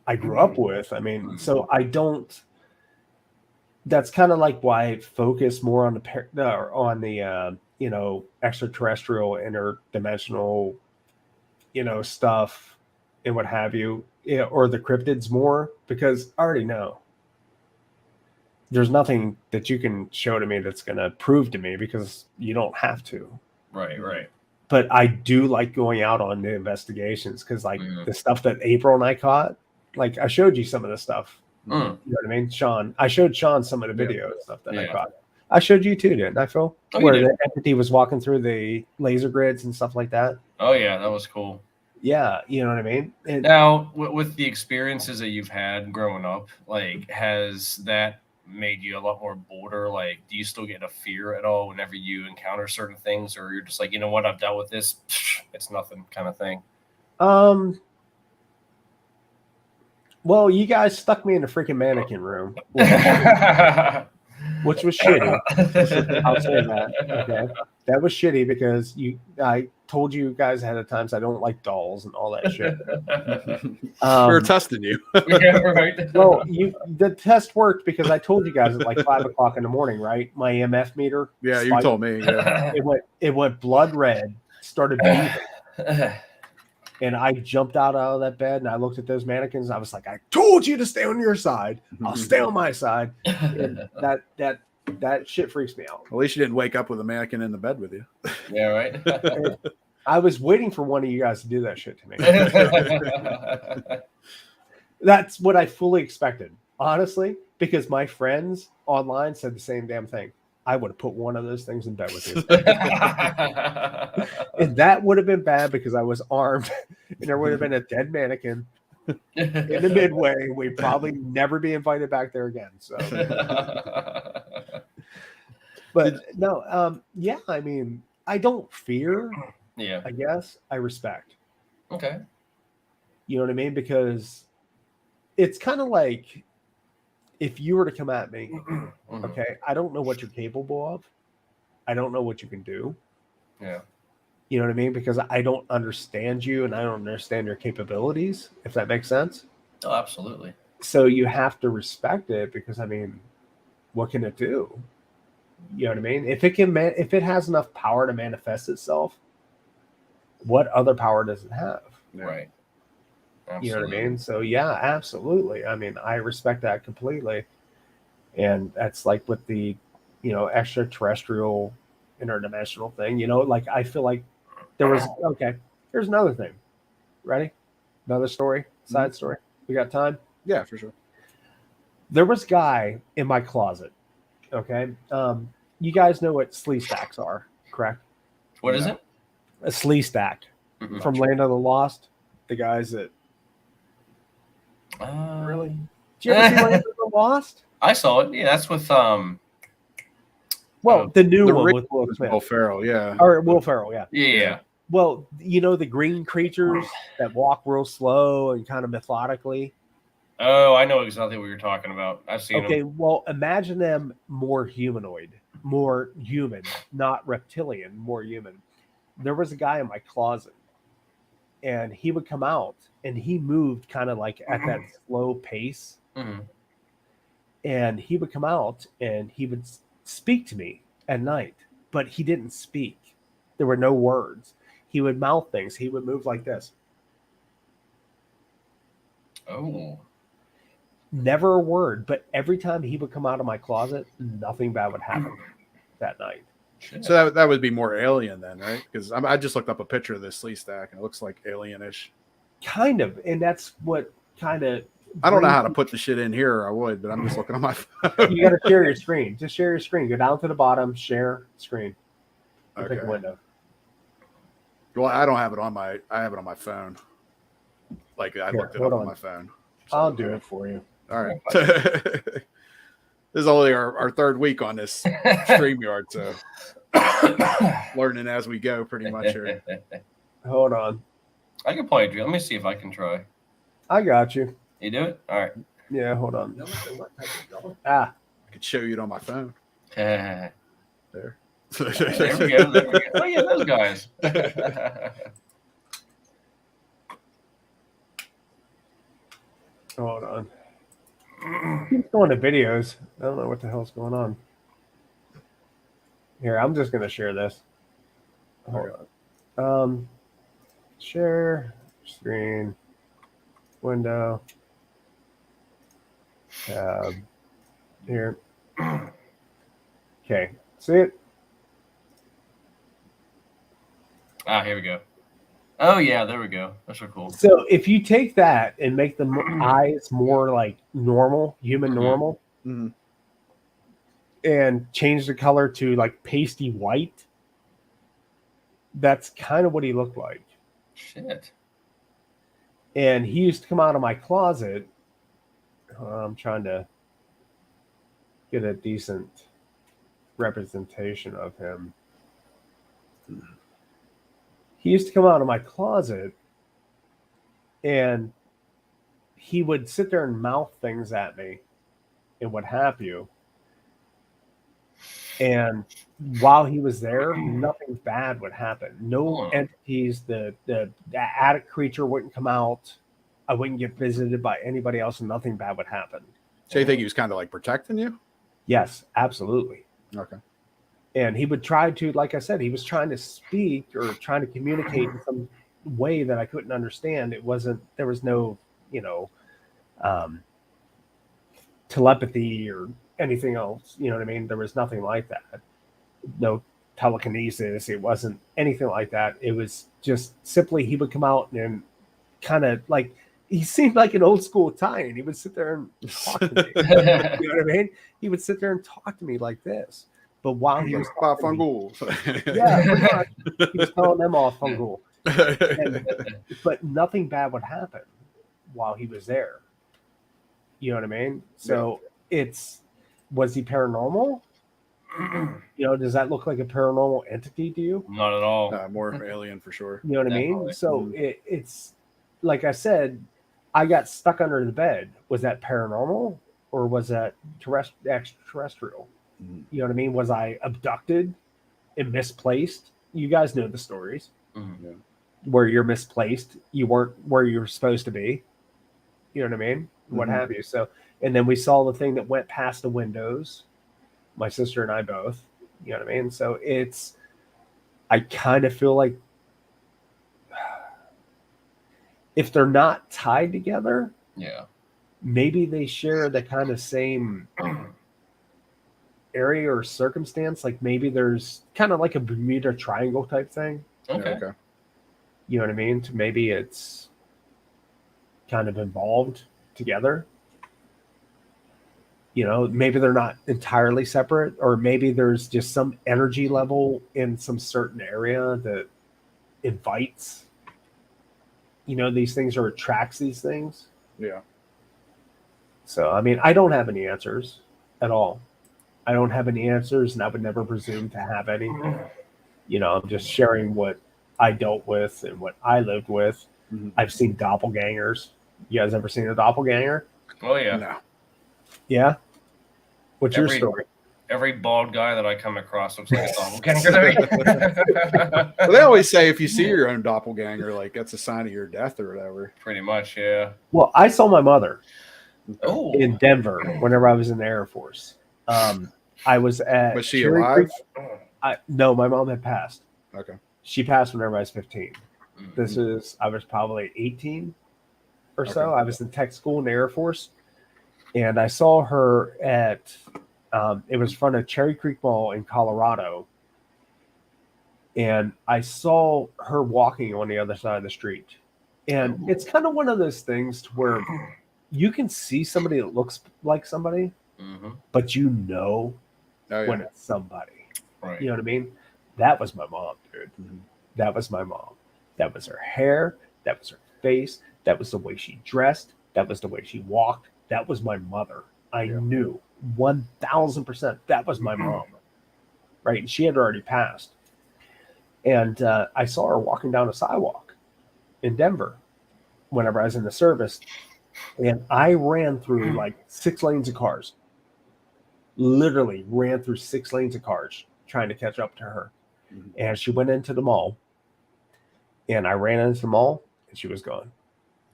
I grew up with. I mean, so I don't. That's kind of like why I focus more on the extraterrestrial, interdimensional, stuff and what have you, or the cryptids more, because I already know there's nothing that you can show to me that's going to prove to me, because you don't have to. Right. But I do like going out on the investigations, because like the stuff that April and I caught, like I showed you some of the stuff. You know what I mean? Sean, I showed Sean some of the video and stuff that I caught. I showed you too, didn't I, Phil? Where the entity was walking through the laser grids and stuff like that. Oh yeah, that was cool. Yeah, you know what I mean? And now, with the experiences that you've had growing up, like, has that made you a lot more bolder? Like, do you still get a fear at all whenever you encounter certain things, or you're just like, you know what, I've dealt with this, it's nothing kind of thing? Well, you guys stuck me in a freaking mannequin room. which was shitty. I'll say that. Okay, that was shitty because I told you guys ahead of times I don't like dolls and all that shit. We were testing you. Yeah, right. Well, the test worked because I told you guys at like 5 o'clock in the morning, right? My EMF meter. Yeah, you spiked. told me. Yeah. It went blood red, started beeping. And I jumped out of that bed and I looked at those mannequins and I was like, I told you to stay on your side. I'll stay on my side. And that shit freaks me out. At least you didn't wake up with a mannequin in the bed with you. Yeah, right. I was waiting for one of you guys to do that shit to me. That's what I fully expected, honestly, because my friends online said the same damn thing. I would have put one of those things in bed with you. And that would have been bad because I was armed and there would have been a dead mannequin in the midway. We'd probably never be invited back there again. So, but no, yeah, I mean, I don't fear. Yeah. I guess I respect. Okay. You know what I mean? Because it's kind of like if you were to come at me, okay, I don't know what you're capable of. I don't know what you can do. Yeah. You know what I mean? Because I don't understand you and I don't understand your capabilities, if that makes sense. Oh, absolutely. So you have to respect it because, I mean, what can it do? You know what I mean? If it has enough power to manifest itself, what other power does it have? Right. Absolutely. You know what I mean? So yeah, absolutely. I mean, I respect that completely. And that's like with the, extraterrestrial interdimensional thing, like I feel like there was, okay, here's another thing. Ready? Another story, side story. We got time? Yeah, for sure. There was a guy in my closet. Okay. You guys know what slee stacks are, correct? What is it? A slee stack from Land of the Lost. The guys that really? Did you ever see Land of the Lost? I saw it. Yeah, that's with Well, the new one with Will Ferrell, yeah. Or Will Ferrell, yeah. Yeah. Well, the green creatures that walk real slow and kind of methodically. Oh, I know exactly what you're talking about. I've seen them. Okay, well, imagine them more humanoid, more human, not reptilian, more human. There was a guy in my closet, and he would come out, and he moved kind of like at that slow pace. Mm-hmm. And he would come out, and he would speak to me at night, but he didn't speak. There were no words. He would mouth things. He would move like this. Oh. Never a word, but every time he would come out of my closet, nothing bad would happen that night. Shit. So that would be more alien then, right? Because I just looked up a picture of this slee stack, and it looks like alien-ish. Kind of, and that's what kind of... I don't know how to put the shit in here, or I would, but I'm just looking on my phone. You got to share your screen. Just share your screen. Go down to the bottom, share screen. Okay. Pick a window. Well, I don't have it on my... I have it on my phone. Like, I looked it up on my phone. So, I'll do it for you. All right. This is only our third week on this StreamYard, so learning as we go pretty much here. Hold on. I can play a drill. Let me see if I can try. I got you. You do it? All right. Yeah, hold on. I could show you it on my phone. There There. we go. There we go. Oh, yeah, those guys. Hold on. Keeps going to videos. I don't know what the hell's going on. Here, I'm just going to share this. Hold on. Share screen, window, tab. Here. Okay. See it? Here we go. Oh, yeah, there we go. Those are cool. So if you take that and make the eyes more like normal, human normal, and change the color to like pasty white, that's kind of what he looked like. Shit. And he used to come out of my closet. I'm trying to get a decent representation of him. He used to come out of my closet and he would sit there and mouth things at me and what have you. And while he was there, nothing bad would happen. No entities, the attic creature wouldn't come out. I wouldn't get visited by anybody else, and nothing bad would happen. So you think he was kind of like protecting you? Yes, absolutely. Okay. And he would try to, like I said, he was trying to speak or trying to communicate in some way that I couldn't understand. It wasn't, there was no, telepathy or anything else. You know what I mean? There was nothing like that. No telekinesis. It wasn't anything like that. It was just simply he would come out and kind of like, he seemed like an old school Italian. He would sit there and talk to me. You know what I mean? He would sit there and talk to me like this. But while he was Fungul. Yeah, he was telling them off Fungul. But nothing bad would happen while he was there. You know what I mean? So was he paranormal? Does that look like a paranormal entity to you? Not at all. More alien for sure. You know what I mean? So it's like I said, I got stuck under the bed. Was that paranormal or was that extraterrestrial? You know what I mean? Was I abducted and misplaced? You guys know the stories where you're misplaced. You weren't where you were supposed to be. You know what I mean? What have you? So, and then we saw the thing that went past the windows. My sister and I both. You know what I mean? So I kind of feel like if they're not tied together, maybe they share the kind of same area or circumstance. Like maybe there's kind of like a Bermuda Triangle type thing. Okay. You know what I mean? Maybe it's kind of involved together. Maybe they're not entirely separate, or maybe there's just some energy level in some certain area that invites, these things or attracts these things. Yeah. So, I mean, I don't have any answers at all. I don't have any answers, and I would never presume to have any. I'm just sharing what I dealt with and what I lived with. I've seen doppelgangers. You guys ever seen a doppelganger? Oh, yeah. No. Yeah? What's your story? Every bald guy that I come across looks like a doppelganger to me. Well, they always say if you see your own doppelganger, like that's a sign of your death or whatever. Pretty much, yeah. Well, I saw my mother in Denver whenever I was in the Air Force. I was at. Was she alive? No, my mom had passed. Okay. She passed whenever I was 15. I was probably 18 or so. I was in tech school in the Air Force, and I saw her at. It was in front of Cherry Creek Mall in Colorado, and I saw her walking on the other side of the street. And it's kind of one of those things to where you can see somebody that looks like somebody, but when it's somebody. Right. You know what I mean? That was my mom, dude. That was my mom. That was her hair. That was her face. That was the way she dressed. That was the way she walked. That was my mother. I knew 1,000% that was my mom. Right? And she had already passed. And I saw her walking down a sidewalk in Denver whenever I was in the service. And I ran through like 6 lanes of cars. Literally ran through 6 lanes of cars trying to catch up to her. And she went into the mall. And I ran into the mall and she was gone.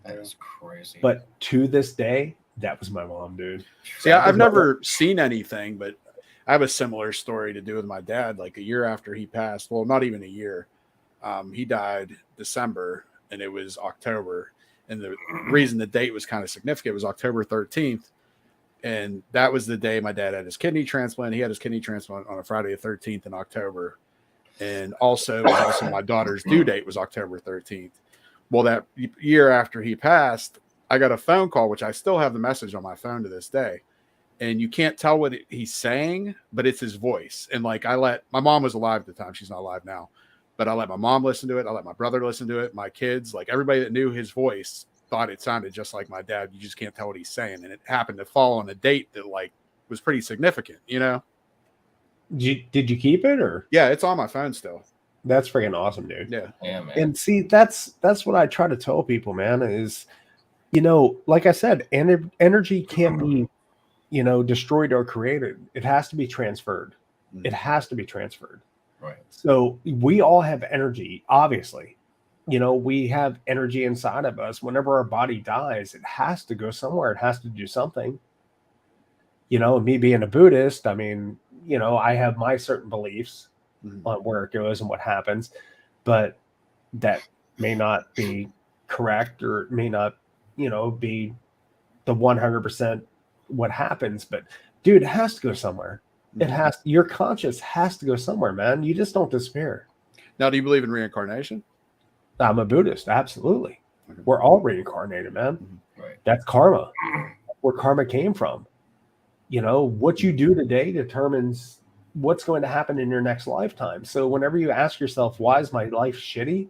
That is crazy. But to this day, that was my mom, dude. See, I've never seen anything, but I have a similar story to do with my dad. Like a year after he passed, well, not even a year. He died December and it was October. And the reason the date was kind of significant was October 13th. And that was the day my dad had his kidney transplant. He had his kidney transplant on a Friday the 13th in October. And also my daughter's due date was October 13th. Well, that year after he passed, I got a phone call, which I still have the message on my phone to this day. And you can't tell what he's saying, but it's his voice. And like my mom was alive at the time. She's not alive now. But I let my mom listen to it. I let my brother listen to it. My kids, like everybody that knew his voice thought it sounded just like my dad. You just can't tell what he's saying. And it happened to fall on a date that like was pretty significant, you know? Did you keep it or? Yeah, it's on my phone still. That's freaking awesome, dude. Yeah. Yeah, man. And see, that's what I try to tell people, man, is, like I said, energy can't be, destroyed or created. It has to be transferred. It has to be transferred. Right. So we all have energy, obviously. We have energy inside of us. Whenever our body dies, it has to go somewhere. It has to do something. Me being a Buddhist, I mean, I have my certain beliefs on where it goes and what happens, but that may not be correct, or it may not, be the 100% what happens. But dude, it has to go somewhere. Your conscious has to go somewhere, man. You just don't disappear. Now, do you believe in reincarnation? I'm a Buddhist. Absolutely. Okay. We're all reincarnated, man. Right. That's karma. Where karma came from. What you do today determines what's going to happen in your next lifetime. So whenever you ask yourself, why is my life shitty?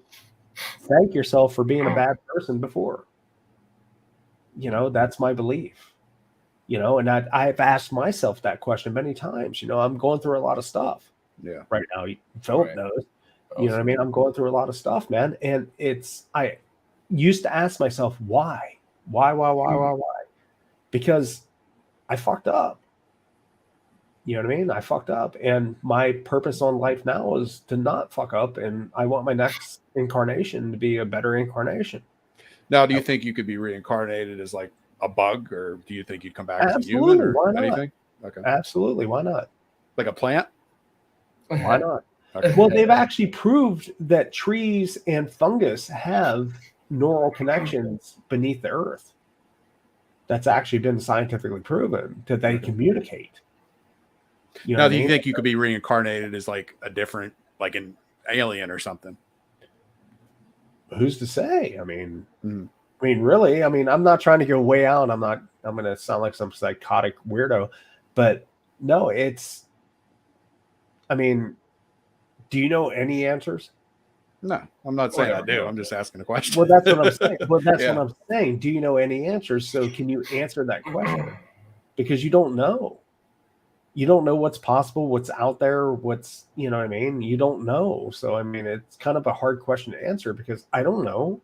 Thank yourself for being a bad person before. That's my belief. And I've asked myself that question many times. I'm going through a lot of stuff right now. Philip knows. You know what I mean? I'm going through a lot of stuff, man. And I used to ask myself, why? Why? Because I fucked up. You know what I mean? I fucked up. And my purpose on life now is to not fuck up. And I want my next incarnation to be a better incarnation. Now, do you think you could be reincarnated as like a bug, or do you think you'd come back as a Absolutely. human, or Why not? anything? Okay. Absolutely. Why not? Like a plant? Why not? Okay. Well, they've actually proved that trees and fungus have neural connections beneath the earth. That's actually been scientifically proven that they communicate. Now, do you think you could be reincarnated as like a different, like an alien or something? Who's to say? I mean, really, I'm not trying to go way out. I'm going to sound like some psychotic weirdo, but no, do you know any answers? No, I'm not saying I do. I'm just asking a question. Well, that's what I'm saying. What I'm saying. Do you know any answers? So can you answer that question? Because you don't know. You don't know what's possible, what's out there, you know what I mean? You don't know. So, it's kind of a hard question to answer because I don't know.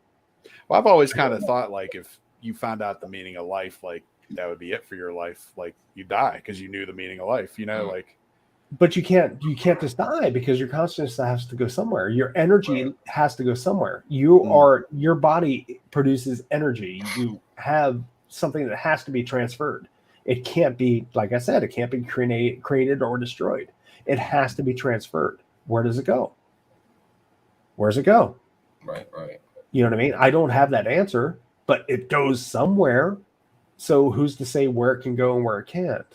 Well, I've always kind of thought like if you found out the meaning of life, like that would be it for your life. Like you die because you knew the meaning of life, like. But you can't just die because your consciousness has to go somewhere. Your energy has to go somewhere. Your body produces energy. You have something that has to be transferred. It can't be, like I said, it can't be created or destroyed. It has to be transferred. Where does it go? Where's it go? Right. You know what I mean? I don't have that answer, but it goes somewhere. So who's to say where it can go and where it can't?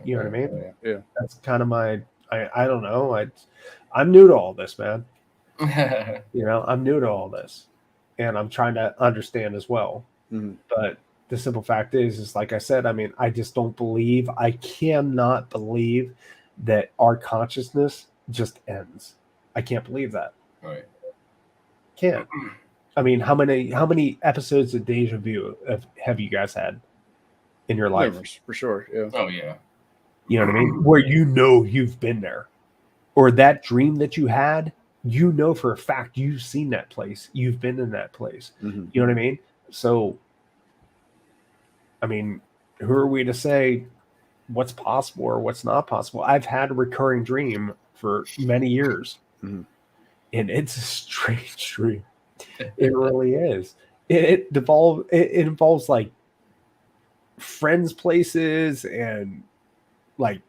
You know what I mean? Yeah. That's kind of I don't know. I'm new to all this, man. I'm new to all this, and I'm trying to understand as well. But the simple fact is like I said, I just don't believe, I cannot believe that our consciousness just ends. I can't believe that. Right. Can't. How many episodes of Deja Vu have you guys had in your life? Numerous, for sure. Yeah. Oh yeah. You know what I mean? Where you've been there. Or that dream that you had, for a fact you've seen that place. You've been in that place. You know what I mean? So, who are we to say what's possible or what's not possible? I've had a recurring dream for many years. And it's a strange dream. It really is. It involves like friends' places and like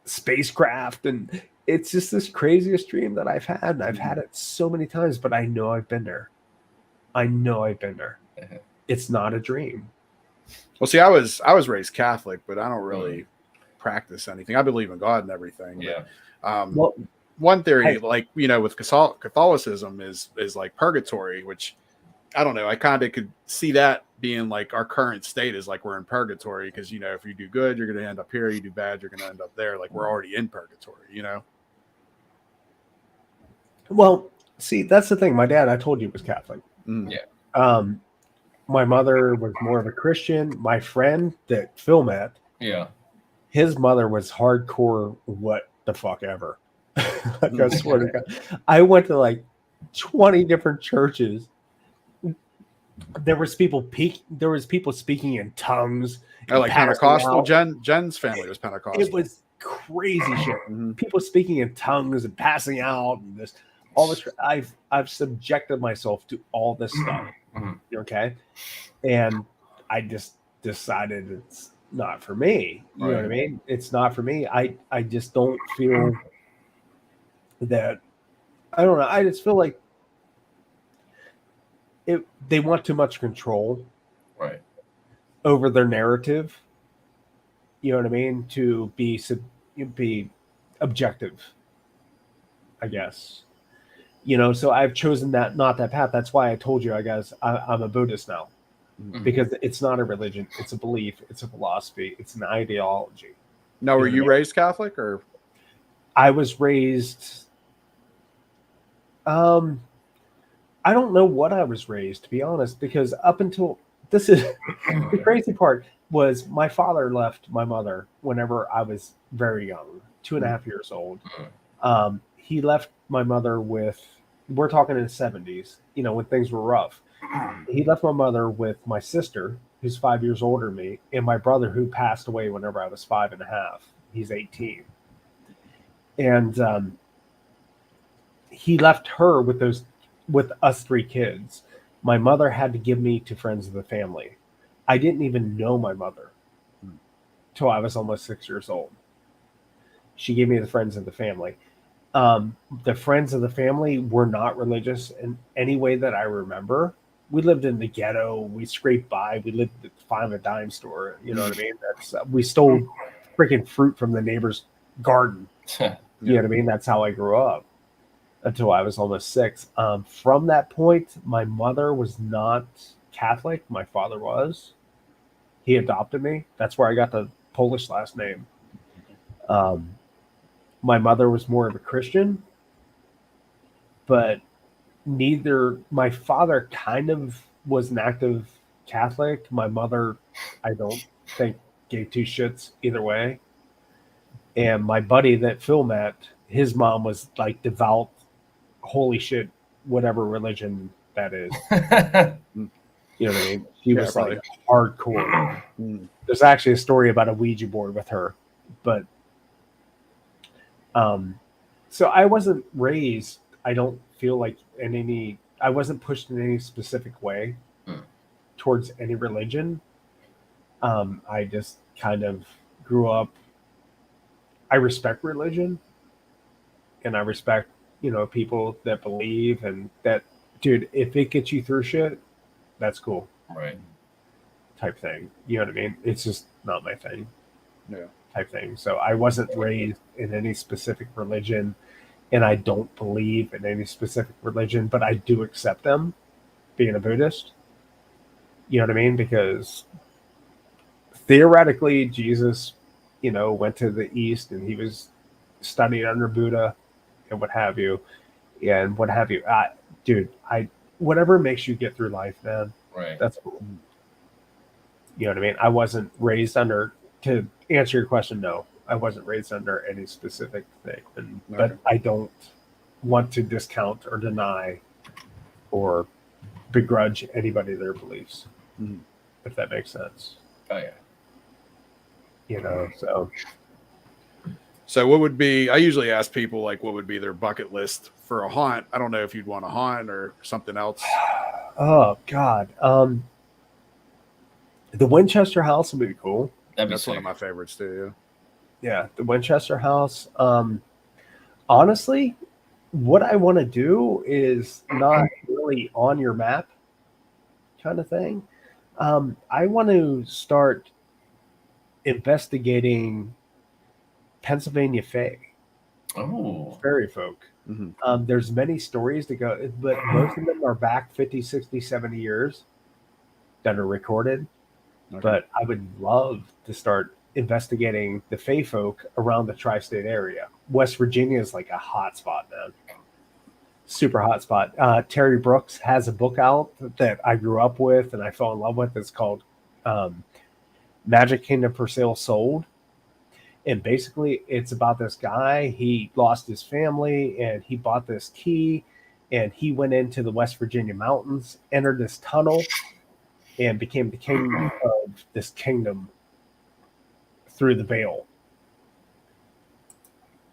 spacecraft, and it's just this craziest dream that I've had, and I've had it so many times, but I know I've been there. It's not a dream. Well, see, I was raised Catholic, but I don't really practice anything. I believe in God and everything. Yeah. But, one theory, with Catholicism is like purgatory, which I don't know. I kind of could see that being like our current state is like we're in purgatory because, if you do good, you're going to end up here. You do bad, you're going to end up there. Like we're already in purgatory, Well, see, that's the thing. My dad, I told you, was Catholic. Yeah. My mother was more of a Christian. My friend that Phil met, his mother was hardcore what the fuck ever. Like, I swear to God. I went to like 20 different churches. There was people speaking in tongues. Like Pentecostal. Jen's family was Pentecostal. crazy shit. People speaking in tongues and passing out and this, all this. I've subjected myself to all this stuff. Okay, and I just decided it's not for me. You know what I mean? It's not for me. I just don't feel that. I don't know. I just feel like they want too much control over their narrative. You know what I mean? To be objective, I guess. You know, so I've chosen not that path. That's why I told you, I guess, I'm a Buddhist now. Because it's not a religion. It's a belief. It's a philosophy. It's an ideology. Now, were you raised Catholic or? I was raised... I don't know what I was raised, to be honest, because up until this is the crazy part was my father left my mother whenever I was very young, 2.5 years old. He left my mother with, we're talking in the 70s, you know, when things were rough. He left my mother with my sister, who's 5 years older than me, and my brother, who passed away whenever I was 5.5. He's 18. And he left her with us 3 kids. My mother had to give me to friends of the family. I didn't even know my mother till I was almost 6 years old. She gave me the friends of the family. The friends of the family were not religious in any way that I remember. We lived in the ghetto. We scraped by. We lived at the 5 a dime store. You know what I mean? We stole freaking fruit from the neighbor's garden. You know what I mean? That's how I grew up until I was almost 6. From that point, my mother was not Catholic. My father was. He adopted me. That's where I got the Polish last name. My mother was more of a Christian, but my father kind of was an active Catholic. My mother, I don't think, gave 2 shits either way. And my buddy that Phil met, his mom was like devout, holy shit, whatever religion that is. You know what I mean? She was probably like hardcore. There's actually a story about a Ouija board with her, but so I wasn't raised, I don't feel like I wasn't pushed in any specific way towards any religion. I just kind of grew up. I respect religion, and I respect, you know, people that believe, and that, dude, if it gets you through shit, that's cool. Right. Type thing. You know what I mean? It's just not my thing. Yeah. Type thing. So I wasn't raised in any specific religion, and I don't believe in any specific religion, but I do accept them, being a Buddhist. You know what I mean? Because theoretically, Jesus, you know, went to the East and he was studied under Buddha and what have you. And what have you. Dude, whatever makes you get through life, man. Right. That's cool. You know what I mean? I wasn't raised under, to answer your question, no. I wasn't raised under any specific thing. But I don't want to discount or deny or begrudge anybody their beliefs, if that makes sense. Oh, yeah. You know, so. So what would be, I usually ask people, like, what would be their bucket list for a haunt? I don't know if you'd want a haunt or something else. Oh, God. The Winchester House would be cool. That's one of my favorites, too. Yeah, the Winchester House. Honestly, what I want to do is not really on your map kind of thing. I want to start investigating Pennsylvania Fae. Oh. Fairy folk. There's many stories to go, but most of them are back 50, 60, 70 years that are recorded. Okay. But I would love to start investigating the Fae folk around the tri-state area. West Virginia is like a hot spot, man. Super hot spot. Terry Brooks has a book out that I grew up with and I fell in love with. It's called Magic Kingdom for Sale Sold. And basically it's about this guy. He lost his family and he bought this key and he went into the West Virginia mountains, entered this tunnel, and became the king of this kingdom through the veil.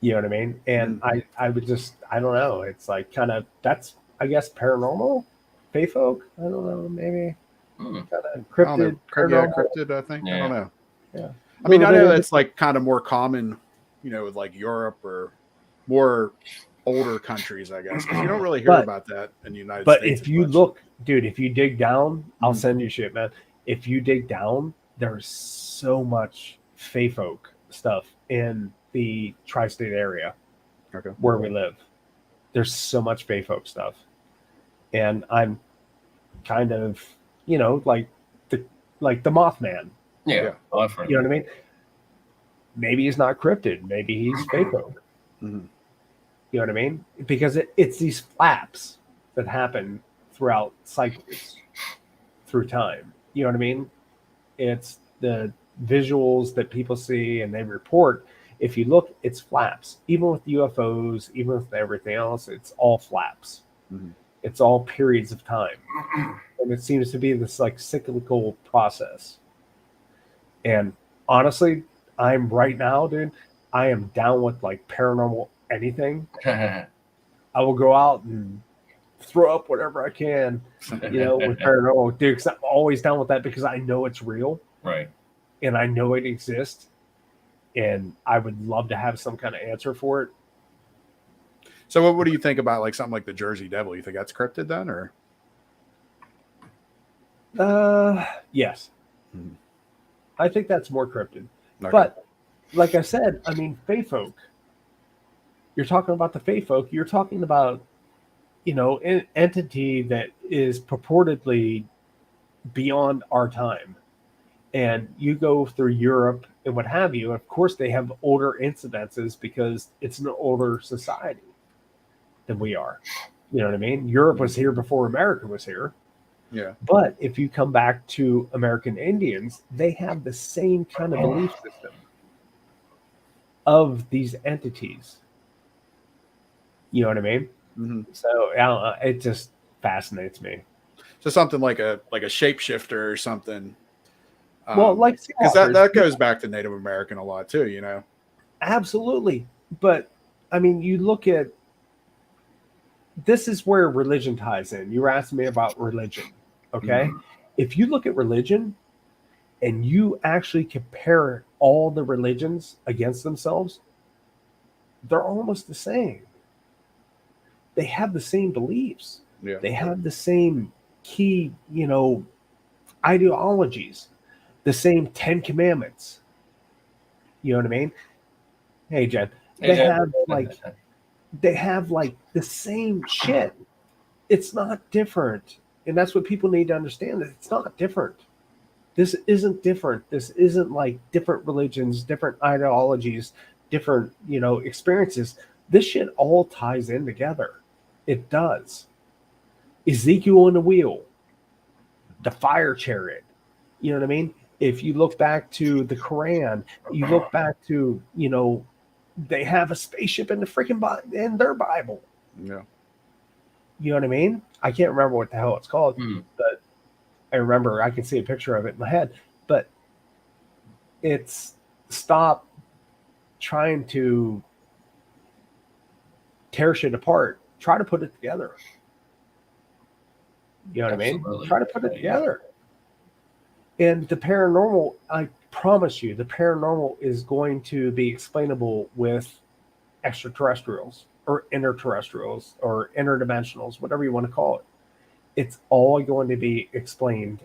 You know what I mean? And I would just, I don't know. It's like kind of, that's, I guess, paranormal, fae folk. I don't know, maybe kind of I don't cryptid, know. paranormal. Cryptid, I think. I don't know. Yeah. I mean, I know that's like kind of more common, with like Europe or more older countries, I guess, because you don't really hear about that in the United States. But if you look, dude, if you dig down, I'll send you shit, man. If you dig down, there's so much fae folk stuff in the tri-state area where we live. There's so much fae folk stuff. And I'm kind of, like the Mothman. Yeah. I've heard. You know what I mean? Maybe he's not cryptid. Maybe he's fae folk. Mm-hmm. You know what I mean? Because it's these flaps that happen throughout cycles, through time. You know what I mean? It's the visuals that people see and they report. If you look, it's flaps. Even with UFOs, even with everything else, it's all flaps. Mm-hmm. It's all periods of time. And it seems to be this like cyclical process. And honestly, I'm right now, dude, I am down with like paranormal anything. I will go out and throw up whatever I can, with paranormal, dude, because I'm always down with that because I know it's real. Right. And I know it exists. And I would love to have some kind of answer for it. So what do you think about like something like the Jersey Devil? You think that's cryptid then, or? Yes. Hmm. I think that's more cryptid. Okay. But like I said, I mean, fae folk. You're talking about the fae folk. You're talking about, an entity that is purportedly beyond our time. And you go through Europe and what have you. Of course, they have older incidences because it's an older society than we are. You know what I mean? Europe was here before America was here. Yeah. But if you come back to American Indians, they have the same kind of belief system of these entities. You know what I mean? Mm-hmm. So it just fascinates me. So something like a shapeshifter or something. Well, like because that goes back to Native American a lot too, Absolutely. But I mean, you look at this is where religion ties in. You were asking me about religion. Okay. Mm-hmm. If you look at religion and you actually compare all the religions against themselves, they're almost the same. They have the same beliefs. Yeah. They have the same key, ideologies, the same 10 commandments. You know what I mean? Hey, Jen. They have like the same shit. It's not different. And that's what people need to understand. That it's not different. This isn't different. This isn't like different religions, different ideologies, different, experiences. This shit all ties in together. It does. Ezekiel on the wheel, the fire chariot. You know what I mean? If you look back to the Quran, you look back to, they have a spaceship in the freaking in their Bible. Yeah. You know what I mean? I can't remember what the hell it's called, but I remember I can see a picture of it in my head. But it's stop trying to tear shit apart. Try to put it together. You know what I mean? Try to put it together. And the paranormal, I promise you, the paranormal is going to be explainable with extraterrestrials or interterrestrials or interdimensionals, whatever you want to call it. It's all going to be explained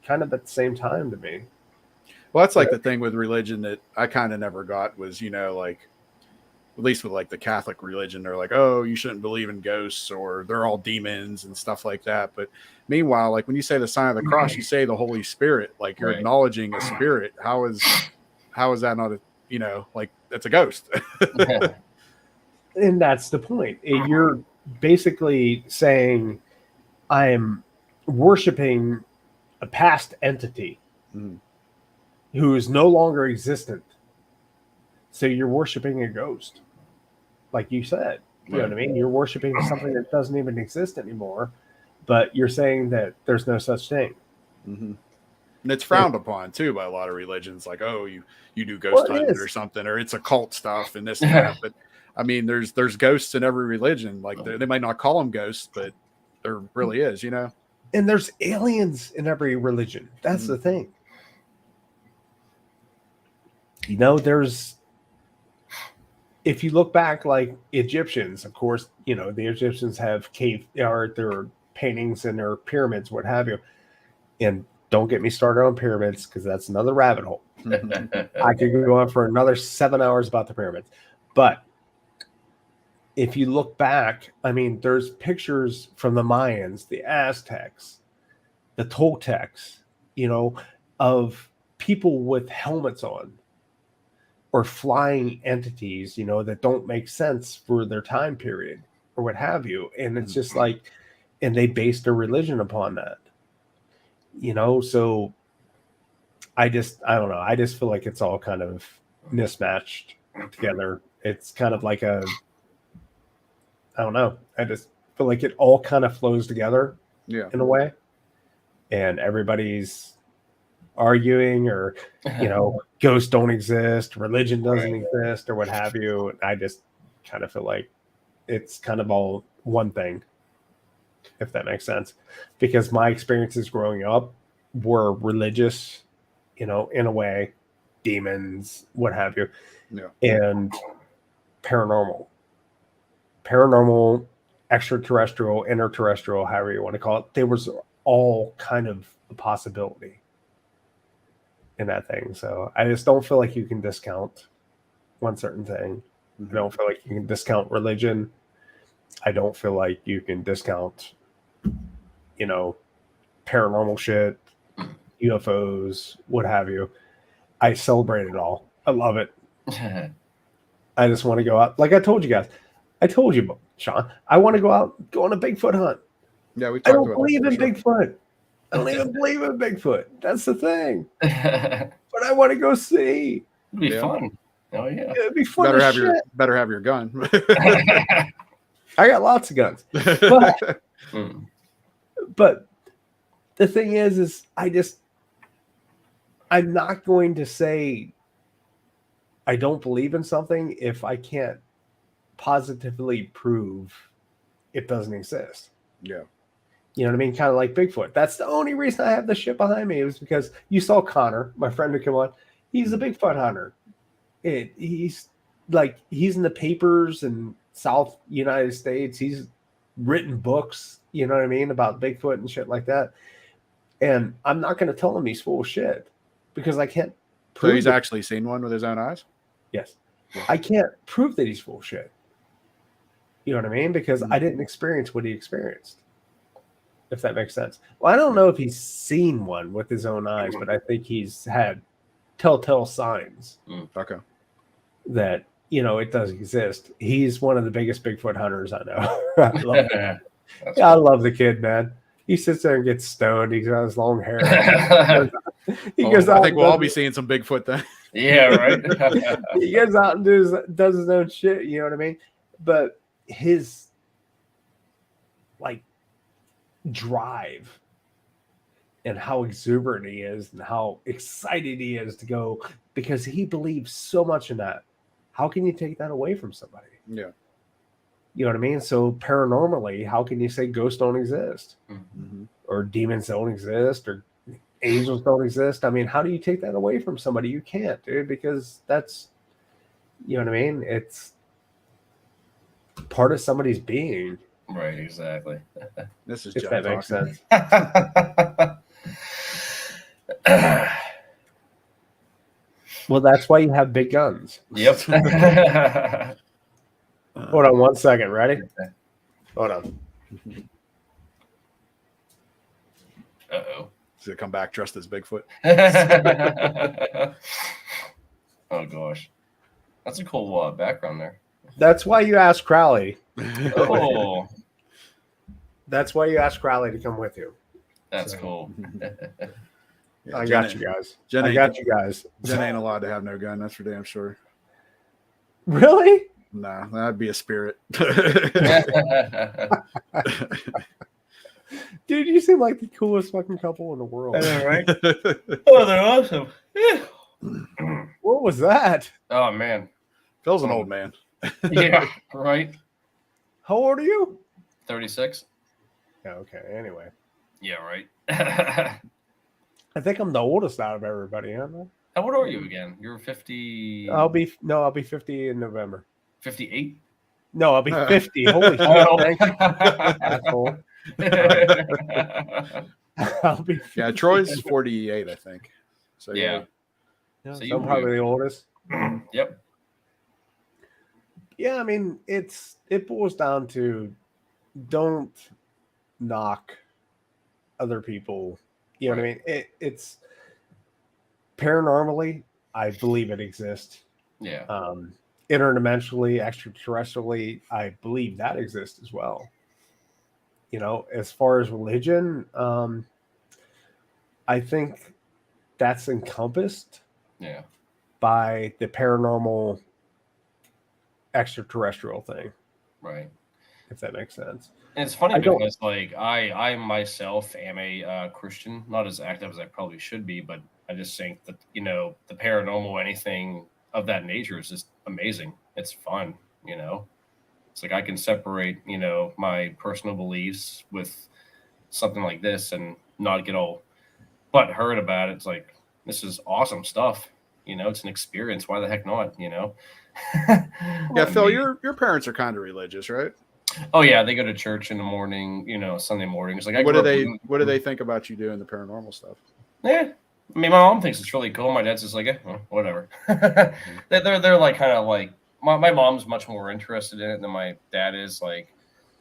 kind of at the same time to me. Well, that's like the thing with religion that I kind of never got was, like, at least with like the Catholic religion, they're like, oh, you shouldn't believe in ghosts or they're all demons and stuff like that. But meanwhile, like when you say the sign of the cross, you say the Holy Spirit, like you're acknowledging a spirit. How is that not like that's a ghost? And that's the point. You're basically saying I'm worshiping a past entity who is no longer existent. So you're worshiping a ghost, like you said. You know what I mean? You're worshiping something that doesn't even exist anymore, but you're saying that there's no such thing. Mm-hmm. And it's frowned upon too by a lot of religions, like, oh, you do ghost hunting or something, or it's occult stuff and this and that. But I mean, there's ghosts in every religion. Like they might not call them ghosts, but there really is, you know. And there's aliens in every religion. That's the thing. You know, if you look back, like Egyptians, of course, you know, the Egyptians have cave art, their paintings and their pyramids, what have you. And don't get me started on pyramids, because that's another rabbit hole. I could go on for another 7 hours about the pyramids. But if you look back, I mean, there's pictures from the Mayans, the Aztecs, the Toltecs, you know, of people with helmets on or flying entities, you know, that don't make sense for their time period or what have you. And it's just like, and they base their religion upon that, you know? So I don't know. I just feel like it's all kind of mismatched together. It's kind of like I don't know. I just feel like it all kind of flows together in a way. And everybody's arguing, or, you know, ghosts don't exist, religion doesn't exist, or what have you. And I just kind of feel like it's kind of all one thing, if that makes sense. Because my experiences growing up were religious, you know, in a way, demons, what have you, and paranormal, extraterrestrial, interterrestrial, however you want to call it. There was all kind of a possibility in that thing. So I just don't feel like you can discount one certain thing. I don't feel like you can discount religion. I don't feel like you can discount, you know, paranormal shit, UFOs, what have you. I celebrate it all. I love it. I just want to go out. Like I told you guys, Sean, I want to go out, go on a Bigfoot hunt. Yeah, we. I don't believe in Bigfoot. I don't even believe in Bigfoot. That's the thing. But I want to go see. It'd be fun. Oh yeah. It'd be fun. Better have your gun. I got lots of guns. But the thing is I'm not going to say I don't believe in something if I can't positively prove it doesn't exist. Yeah. You know what I mean? Kind of like Bigfoot. That's the only reason I have the shit behind me. It was because you saw Connor, my friend who came on. He's a Bigfoot hunter. He's in the papers in South United States. He's written books, you know what I mean, about Bigfoot and shit like that. And I'm not going to tell him he's full of shit because I can't prove So he's actually seen one with his own eyes? Yes. I can't prove that he's full of shit. You know what I mean? Because I didn't experience what he experienced. If that makes sense. Well, I don't know if he's seen one with his own eyes, but I think he's had telltale signs. Okay. That, you know, it does exist. He's one of the biggest Bigfoot hunters I know. I love it. Yeah, I love the kid, man. He sits there and gets stoned. He's got his long hair. He goes out. I think we'll all be seeing some Bigfoot then. Yeah, right. He goes out and does his own shit. You know what I mean? But his drive and how exuberant he is and how excited he is to go, because he believes so much in that. How can you take that away from somebody? Yeah. You know what I mean? So paranormally, how can you say ghosts don't exist or demons don't exist or angels don't exist? I mean, how do you take that away from somebody? You can't, dude, because that's, you know what I mean? It's part of somebody's being. Right, exactly. This is if that makes sense. Well, that's why you have big guns. Yep. Hold on 1 second. Ready? Hold on. Uh-oh. Does it come back dressed as Bigfoot? Oh, gosh. That's a cool background there. That's why you asked Crowley. Oh, That's why you asked Crowley to come with you. that's cool. Yeah, I got you guys. Jen I got you guys. Jen ain't allowed to have no gun. That's for damn sure. Really? Nah, that'd be a spirit. Dude, you seem like the coolest fucking couple in the world. I know, right? Oh, they're awesome. Yeah. What was that? Oh man, Phil's an old man. yeah, right. How old are you? 36. Yeah, okay. Anyway, Yeah, right. I think I'm the oldest out of everybody, aren't I? How old are you again? You're 50. I'll be 50 in November. 58. No, I'll be 50. Holy shit! Oh. Thank you, asshole. I'll be 50. Yeah, Troy's 48, I think. So Yeah. Yeah, So so you I'm probably the oldest. Yep. Yeah, I mean, it boils down to don't knock other people. You know what I mean? It's paranormally, I believe it exists. Yeah. Interdimensionally, extraterrestrially, I believe that exists as well. You know, as far as religion, I think that's encompassed Yeah. by the paranormal extraterrestrial thing, Right. if that makes sense. And it's funny I don't- because, like, I myself am a Christian, not as active as I probably should be, but I just think that, you know, the paranormal, anything of that nature is just amazing. It's fun, you know. It's like I can separate, you know, my personal beliefs with something like this and not get all butthurt about it. It's like, this is awesome stuff. You know, it's an experience. Why the heck not, you know? Yeah, Phil, your parents are kind of religious, right? Oh yeah, they go to church in the morning, you know, Sunday mornings. Like, What do they think about you doing the paranormal stuff? Yeah, I mean, my mom thinks it's really cool. My dad's just like, well, whatever. they're like kind of like my mom's much more interested in it than my dad is. Like,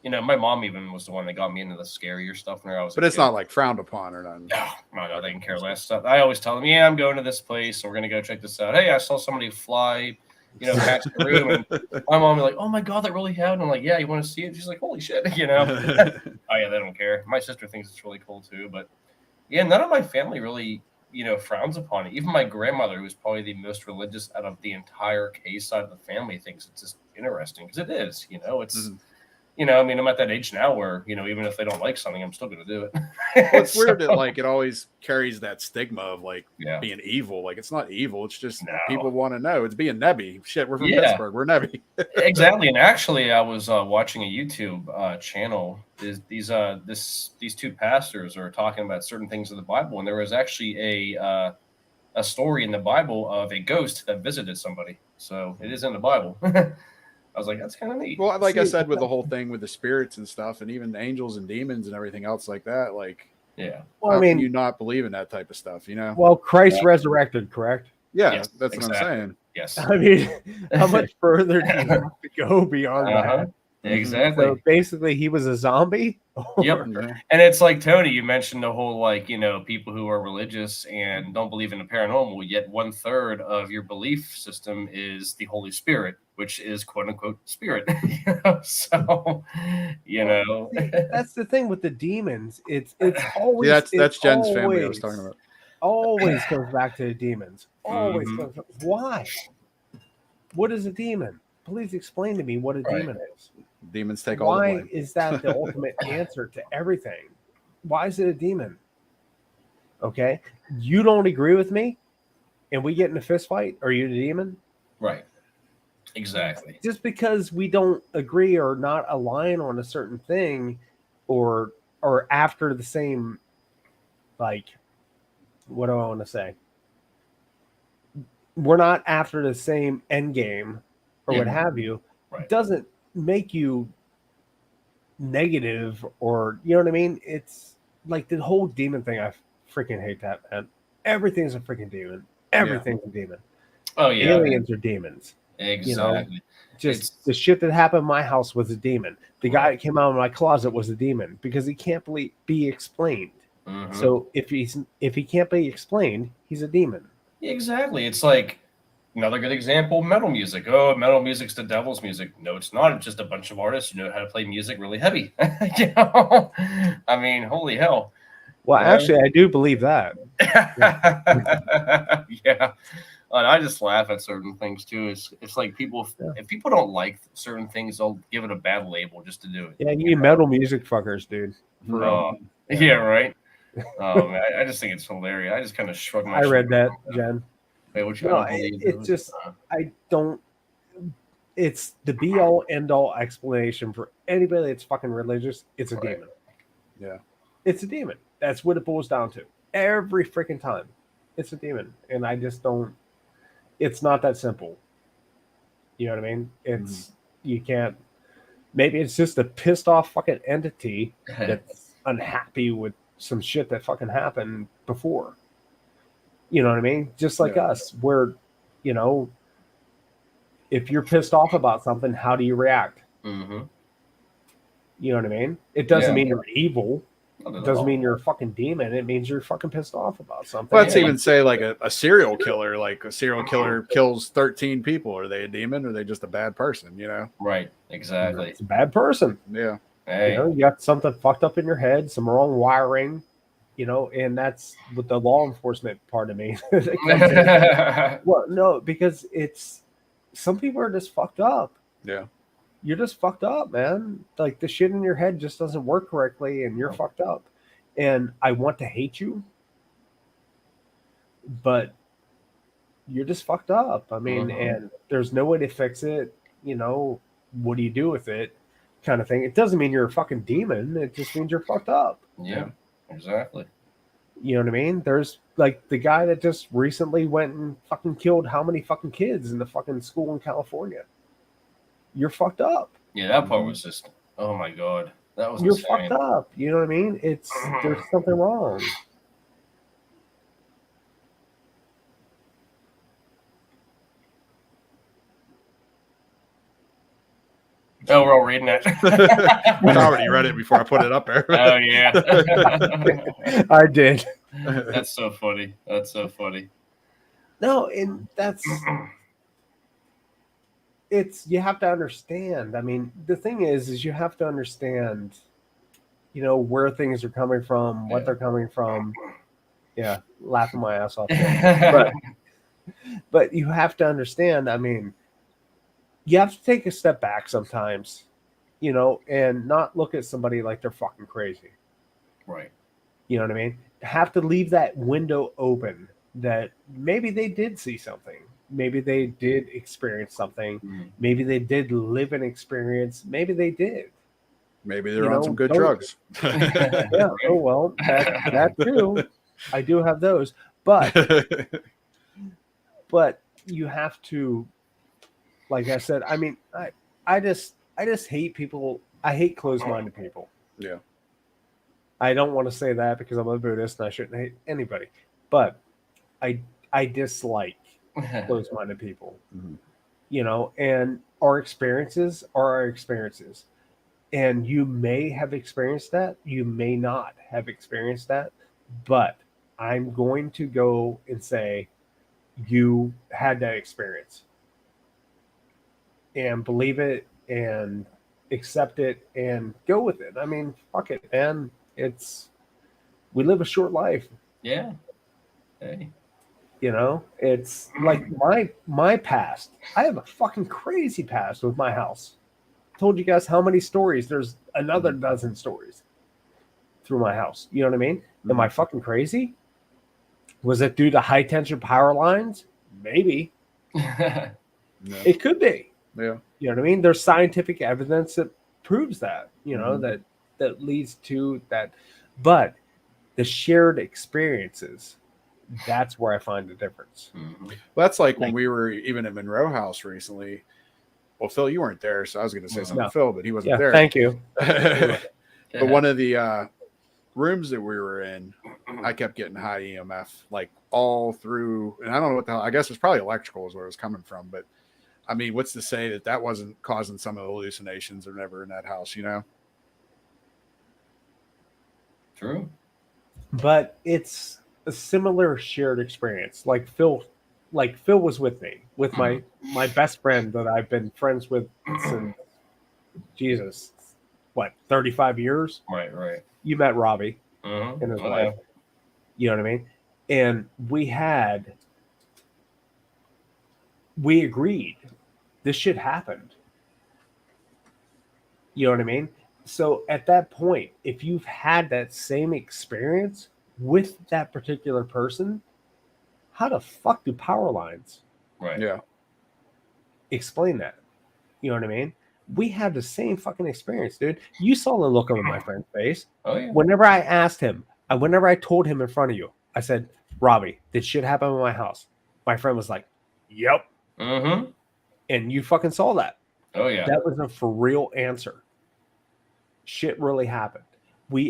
you know, my mom even was the one that got me into the scarier stuff when I was. But it's not like frowned upon or nothing. No, they can care less stuff. I always tell them, yeah, I'm going to this place, so we're gonna go check this out. Hey, I saw somebody fly, you know, past the room, and my mom was like, "Oh my god, that really happened." I'm like, "Yeah, you want to see it?" She's like, "Holy shit," you know. Oh yeah, they don't care. My sister thinks it's really cool too, but yeah, none of my family really, you know, frowns upon it. Even my grandmother, who's probably the most religious out of the entire Case side of the family, thinks it's just interesting because it is. You know, it's. You know, I mean, I'm at that age now where, you know, even if they don't like something, I'm still going to do it. Well, it's weird that like it always carries that stigma of like being evil. Like it's not evil. It's just people want to know. It's being nebby. Shit, we're from Pittsburgh. We're nebby. Exactly. And actually, I was watching a YouTube channel. These two pastors are talking about certain things in the Bible, and there was actually a story in the Bible of a ghost that visited somebody. So it is in the Bible. I was like, that's kind of neat. Well, like I said, with the whole thing with the spirits and stuff, and even angels and demons and everything else like that, like, well, I mean, you not believe in that type of stuff, you know? Well, Christ resurrected, correct? Yeah, yes, that's what I'm saying. Yes. I mean, how much further do you have to go beyond that? Exactly. So basically, he was a zombie. Yep. And it's like, Tony, you mentioned the whole, like, you know, people who are religious and don't believe in the paranormal, yet 1/3 of your belief system is the Holy Spirit, which is quote unquote spirit. So, you know, see, that's the thing with the demons. It's always that's Jen's family I was talking about. Always comes back to the demons. Always comes. Why? What is a demon? Please explain to me what a demon is. Demons take all the blame. Why is that the ultimate answer to everything? Why is it a demon? Okay, you don't agree with me, and we get in a fist fight. Are you the demon? Right. Exactly. Just because we don't agree or not align on a certain thing, or after the same, like, what do I want to say? We're not after the same end game or what have you. Right. Doesn't make you negative, or you know what I mean? It's like the whole demon thing. I freaking hate that, man. Everything's a freaking demon. Everything's a demon. Oh yeah, aliens are demons. Exactly. You know, just the shit that happened in my house was a demon. The guy that came out of my closet was a demon because he can't be explained. So if he can't be explained, he's a demon. Exactly. It's like another good example, metal music. Oh, metal music's the devil's music. No, it's not. It's just a bunch of artists who know how to play music really heavy. You know? I mean, holy hell. Well, actually, I do believe that. Yeah. And I just laugh at certain things too. It's like people, if people don't like certain things, they'll give it a bad label just to do it. Yeah, you metal music fuckers, dude. For real. Yeah, right. Man, I just think it's hilarious. I just kind of shrug my. I read that, Jen. Wait, which No, I don't believe it's just I don't. It's the be all end all explanation for anybody that's fucking religious. It's a demon. Yeah, it's a demon. That's what it boils down to. Every freaking time, it's a demon, and I just don't. It's not that simple. You know what I mean? It's you can't. Maybe it's just a pissed off fucking entity that's unhappy with some shit that fucking happened before. You know what I mean? Just like us, we're, you know, if you're pissed off about something, how do you react? Mm-hmm. You know what I mean? It doesn't mean you're evil. It doesn't mean you're a fucking demon. It means you're fucking pissed off about something. Let's even say like a serial killer. Like a serial killer kills 13 people. Are they a demon or are they just a bad person? You know? Right. Exactly. It's a bad person. Yeah. Hey. You know, you got something fucked up in your head, some wrong wiring. You know, and that's what the law enforcement part of me. Well, no, because it's some people are just fucked up. Yeah. You're just fucked up, man. Like the shit in your head just doesn't work correctly and you're fucked up. And I want to hate you, but you're just fucked up. I mean, and there's no way to fix it. You know, what do you do with it? Kind of thing. It doesn't mean you're a fucking demon. It just means you're fucked up. Yeah, exactly. You know what I mean? There's like the guy that just recently went and fucking killed how many fucking kids in the fucking school in California. You're fucked up. Yeah, that part was just, oh my God. That was You're insane. fucked up. You know what I mean? It's there's something wrong. Oh, we're all reading it. I already read it before I put it up there. Oh, yeah. I did. That's so funny. That's so funny. No, and that's it's you have to understand. I mean, the thing is you have to understand, you know, where things are coming from, what they're coming from. Yeah, laughing my ass off. But you have to understand, I mean, you have to take a step back sometimes, you know, and not look at somebody like they're fucking crazy. Right. You know what I mean? Have to leave that window open that maybe they did see something. Maybe they did experience something. Maybe they did live an experience. Maybe they did. Maybe they're on some good drugs. Yeah. Oh, well, that too. I do have those. But you have to, like I said, I mean, I just hate people. I hate closed-minded people. Yeah. I don't want to say that because I'm a Buddhist and I shouldn't hate anybody, but I dislike closed-minded people. You know, and our experiences are our experiences. And you may have experienced that, you may not have experienced that, but I'm going to go and say you had that experience. And believe it and accept it and go with it. I mean, fuck it, man. We live a short life. Yeah. Hey. You know, it's like my past. I have a fucking crazy past with my house. Told you guys how many stories. There's another dozen stories through my house. You know what I mean? Am I fucking crazy? Was it due to high tension power lines? Maybe. It could be. Yeah. You know what I mean? There's scientific evidence that proves that, you know, that leads to that. But the shared experiences, that's where I find the difference. Well, that's like when we were even at Monroe House recently. Well, Phil, you weren't there, so I was going to say something to Phil, but he wasn't there. Thank you. But one of the rooms that we were in, I kept getting high EMF like all through, and I don't know what the hell. I guess it's probably electrical is where it was coming from, but I mean, what's to say that wasn't causing some of the hallucinations or never in that house, you know? True. But it's a similar shared experience. Like Phil was with me, with my best friend that I've been friends with since, Jesus, what, 35 years? Right. You met Robbie and his wife. You know what I mean? And we had we agreed this shit happened. You know what I mean? So at that point, if you've had that same experience with that particular person, how the fuck do power lines Right. Yeah. explain that? You know what I mean? We had the same fucking experience, dude. You saw the look on my friend's face. Oh yeah. Whenever I asked him, whenever I told him in front of you, I said, Robbie, did shit happen in my house? My friend was like, yep. Mm-hmm. And you fucking saw that. Oh yeah. That was a for real answer. Shit really happened. We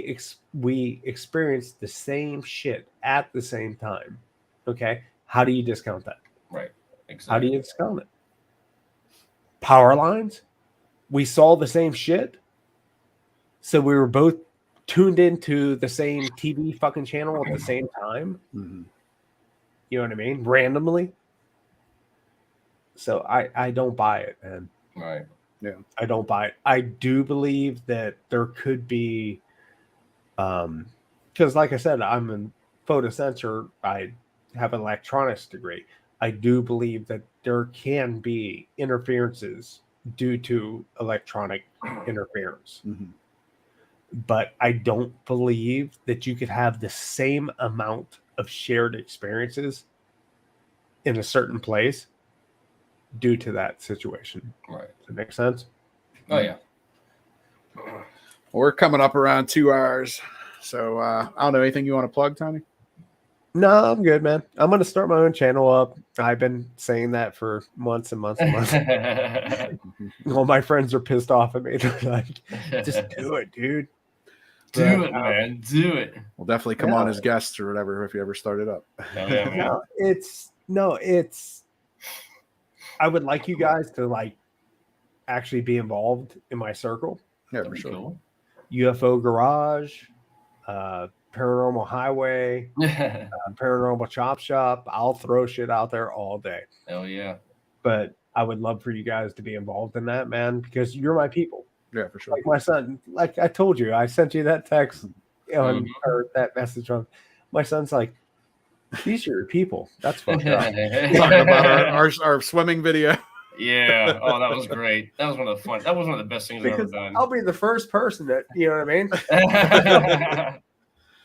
experienced the same shit at the same time. Okay? How do you discount that? Right. Exactly. How do you discount it? Power lines? We saw the same shit. So we were both tuned into the same TV fucking channel at the same time. Mm-hmm. You know what I mean? Randomly. So I don't buy it, man. Right. Yeah. I don't buy it. I do believe that there could be, because like I said, I'm in photo sensor. I have an electronics degree. I do believe that there can be interferences due to electronic interference. Mm-hmm. But I don't believe that you could have the same amount of shared experiences in a certain place due to that situation. Right. Does that make sense? Oh yeah. Well, we're coming up around 2 hours. So I don't know, anything you want to plug, Tony? No, I'm good, man. I'm going to start my own channel up. I've been saying that for months and months and months. All my friends are pissed off at me. They're like, just do it, dude. Do it, man. Do it. We'll definitely come on as guests or whatever if you ever start it up. Hell yeah, man. It's I would like you guys to like actually be involved in my circle. Yeah, That'd for be sure. cool. UFO Garage, Paranormal Highway, Paranormal Chop Shop. I'll throw shit out there all day. Hell yeah. But I would love for you guys to be involved in that, man, because you're my people. Yeah, for sure. Like my son, like I told you, I sent you that text on or that message on. My son's like, these are your people. That's fucked up. Talking about our swimming video. Yeah. Oh, that was great. That was one of the fun. That was one of the best things I've ever Because done. I'll be the first person that, you know what I mean?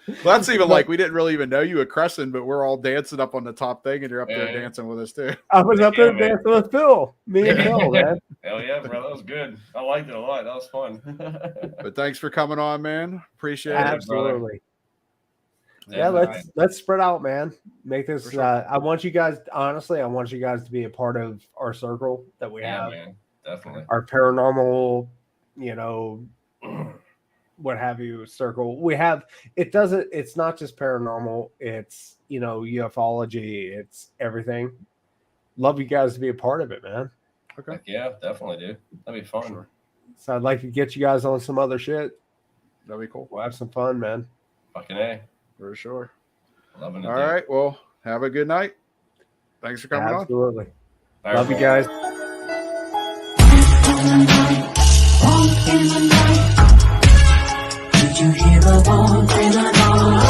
Well, that's even like we didn't really even know you at Crescent, but we're all dancing up on the top thing, and you're up there dancing with us too. I was up there dancing with Phil. Me and Phil, man. Hell yeah, bro. That was good. I liked it a lot. That was fun. But thanks for coming on, man. Appreciate it. Absolutely. Yeah, let's spread out, man. Make this. Sure. I want you guys. Honestly, I want you guys to be a part of our circle that we have. Man. Definitely. Our paranormal, you know, what have you circle. We have. It doesn't. It's not just paranormal. It's, you know, ufology. It's everything. Love you guys to be a part of it, man. Okay. Heck yeah, definitely, dude. That'd be fun. Sure. So I'd like to get you guys on some other shit. That'd be cool. We'll have some fun, man. Fucking A. For sure. Loving it. All right. Well, have a good night. Thanks for coming on. Absolutely. All Love right, you guys. Did you hear a walk in the dark?